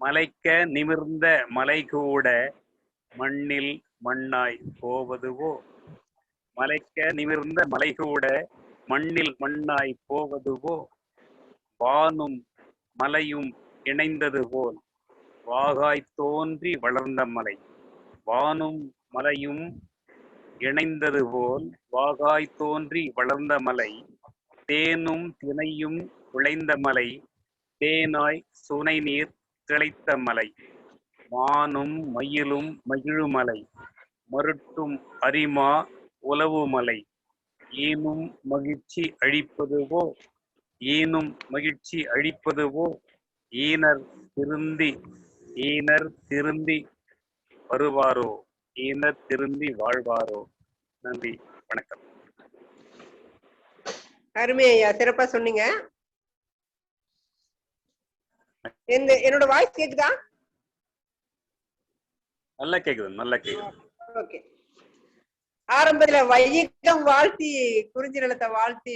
மலைக்க நிமிர்ந்த மலைகூட மண்ணில் மண்ணாய் போவதுவோ. மலைக்க நிமிர்ந்த மலைகூட மண்ணில் மண்ணாய் போவதுவோ. வானும் மலையும் இணைந்தது போல் வாகாய் தோன்றி வளர்ந்த மலை. வானும் மலையும் இணைந்தது போல் வாகாய் தோன்றி வளர்ந்த மலை. தேனும் தினையும் விளைந்த மலை. தேனாய் சுனை நீர் திளைத்த மலை. மானும் மயிலும் மகிழுமலை. மருட்டும் அரிமா உலவு மலை. ஈனும் மகிழ்ச்சி அழிப்பதுவோ. ஈனர் திருந்தி வருவாரோ. ஈனர் திருந்தி வாழ்வாரோ. நன்றி, வணக்கம். அருமை ஐயா, சிறப்பா சொன்னீங்க. என்னோட வாய்ஸ் கேக்குதா? நல்லா கேக்குது. ஓகே. ஆரம்பத்துல வையகம் வாழ்த்தி குறிஞ்சி நிலத்தை வாழ்த்தி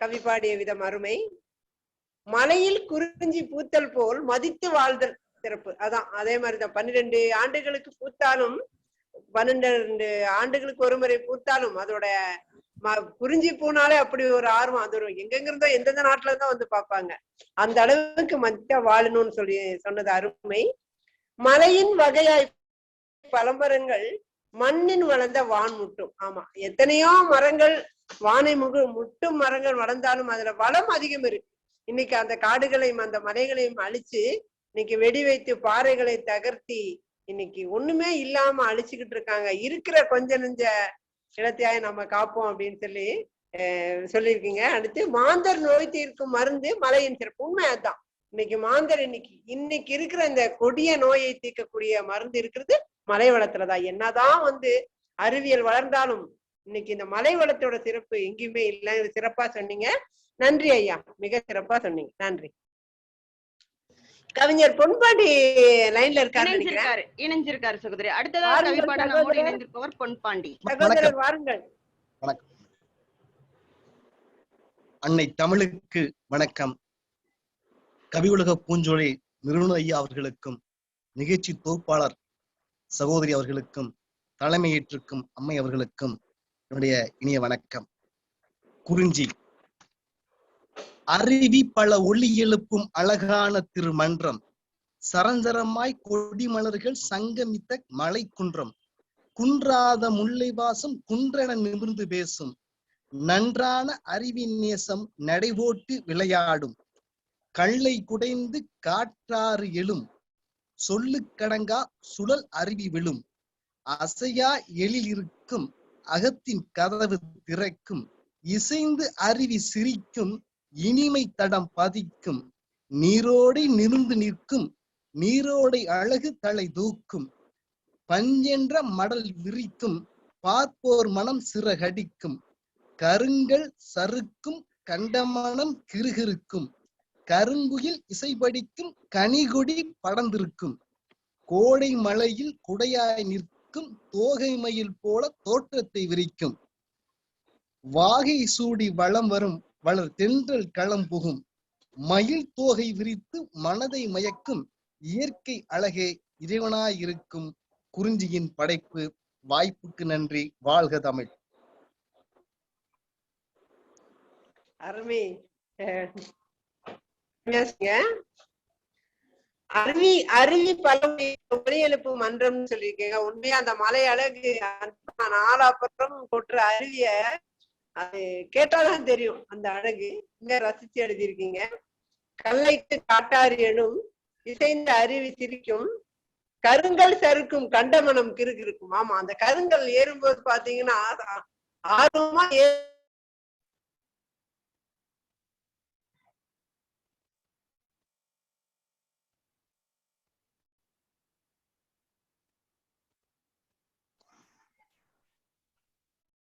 கவி பாடிய விதம் அருமை. மலையில் குறிஞ்சி பூத்தல் போல் மதித்து வாழ்தல் சிறப்பு. அதான் அதே மாதிரிதான். 12 ஆண்டுகளுக்கு பூத்தாலும் 12 ஆண்டுகளுக்கு ஒரு முறை பூத்தாலும் அதோட குறிஞ்சி பூனாலே அப்படி ஒரு ஆர்வம். அது ஒரு எங்கெங்கிருந்தோ எந்தெந்த நாட்டுல தான் வந்து பார்ப்பாங்க. அந்த அளவுக்கு மதித்தா வாழணும்னு சொன்னது அருமை. மலையின் வகையாய் பழமரங்கள் மண்ணின் வளர்ந்த வான் முட்டும். ஆமா, எத்தனையோ மரங்கள் வானை முட்டும் மரங்கள் வளர்ந்தாலும் அதுல வளம் அதிகம் இருக்கு. இன்னைக்கு அந்த காடுகளையும் அந்த மலைகளையும் அழிச்சு இன்னைக்கு வெடி வைத்து பாறைகளை தகர்த்தி இன்னைக்கு ஒண்ணுமே இல்லாம அழிச்சுக்கிட்டு இருக்காங்க. இருக்கிற கொஞ்ச நெஞ்ச இனத்தையாய் நம்ம காப்போம் அப்படின்னு சொல்லியிருக்கீங்க. அடுத்து மாந்தர் நோய் தீர்க்கும் மருந்து மலையின் சிறப்பு. உண்மை அதுதான். இன்னைக்கு மாந்தர் இன்னைக்கு இருக்கிற இந்த கொடிய நோயை தீர்க்கக்கூடிய மருந்து இருக்கிறது மலை வளத்துலதான். என்னதான் அறிவியல் வளர்ந்தாலும் இன்னைக்கு இந்த மலை வளத்தோட சிறப்பு எங்கேயுமே இல்லை. சிறப்பா சொன்னீங்க. நன்றி ஐயா, மிக சிறப்பா சொன்னீங்க. நன்றி. கவிஞர் பொன்பாண்டி லைன்ல இருக்காரு, இணைஞ்சிருக்காரு சகோதரி. அடுத்ததாக கவிப்பாட நம்மோடு இணைந்திருப்பவர் பொன்பாண்டி. சகோதரர் வாருங்கள். வணக்கம். அன்னை தமிழுக்கு வணக்கம். கவியுலக பூஞ்சோலை நிறுவனர் ஐயா அவர்களுக்கும், நிகழ்ச்சி தொகுப்பாளர் சகோதரி அவர்களுக்கும், தலைமையேற்றிருக்கும் அம்மை அவர்களுக்கும் என்னுடைய இனிய வணக்கம். குறிஞ்சி. அருவி பல ஒளி எழுப்பும் அழகான திருமன்றம், சரஞ்சரமாய் கொடிமலர்கள் சங்கமித்த மலை குன்றம். குன்றாத முல்லை வாசம் குன்றென நிமிர்ந்து பேசும். நன்றான அறிவின் நேசம் நடைபோட்டு விளையாடும். கல்லை குடைந்து காற்றாறு எழும். சொல்லுக்கடங்கா சுழல் அருவி விழும். அசையா எழில் இருக்கும் அகத்தின் கதவு திறக்கும். இசைந்து அருவி சிரிக்கும் இனிமை தடம் பதிக்கும். நீரோடை நிமிர்ந்து நிற்கும் நீரோடை அழகு தலை தூக்கும். பஞ்சென்ற மடல் விரிக்கும் பார்ப்போர் மனம் சிறகடிக்கும். கருங்கல் சறுக்கும் கண்டமனம் கிறுகிறுக்கும். கருங்குயில் இசைபடிக்கும் கனிகொடி படர்ந்திருக்கும். கோடை மலையில் குடையாய் நிற்கும் தோகை மயில் போல தோற்றத்தை விரிக்கும். வாகை சூடி வளம் வரும் வளர் தென்றல் களம் புகும். மயில் தோகை விரித்து மனதை மயக்கும் இயற்கை அழகே இறைவனாயிருக்கும் குறிஞ்சியின் படைப்பு. வாய்ப்புக்கு நன்றி. வாழ்க தமிழ். அருமை. அருவி அருவி பழமொழி ஒளி எழுப்பு மன்றம்னு சொல்லியிருக்கீங்க. உண்மையா அந்த மலை அழகு, நாலாப்புறம் கொட்டுற அருவிய அது கேட்டாதான் தெரியும் அந்த அழகு. இங்க ரசிச்சு எழுதியிருக்கீங்க. கல்லைக்கு காட்டாறு எனும் இசைந்த அருவி சிரிக்கும். கருங்கல் சறுக்கும் கண்டமனம் கிறுகிறுக்கும். ஆமா, அந்த கருங்கல் ஏறும்போது பாத்தீங்கன்னா ஆர்வமா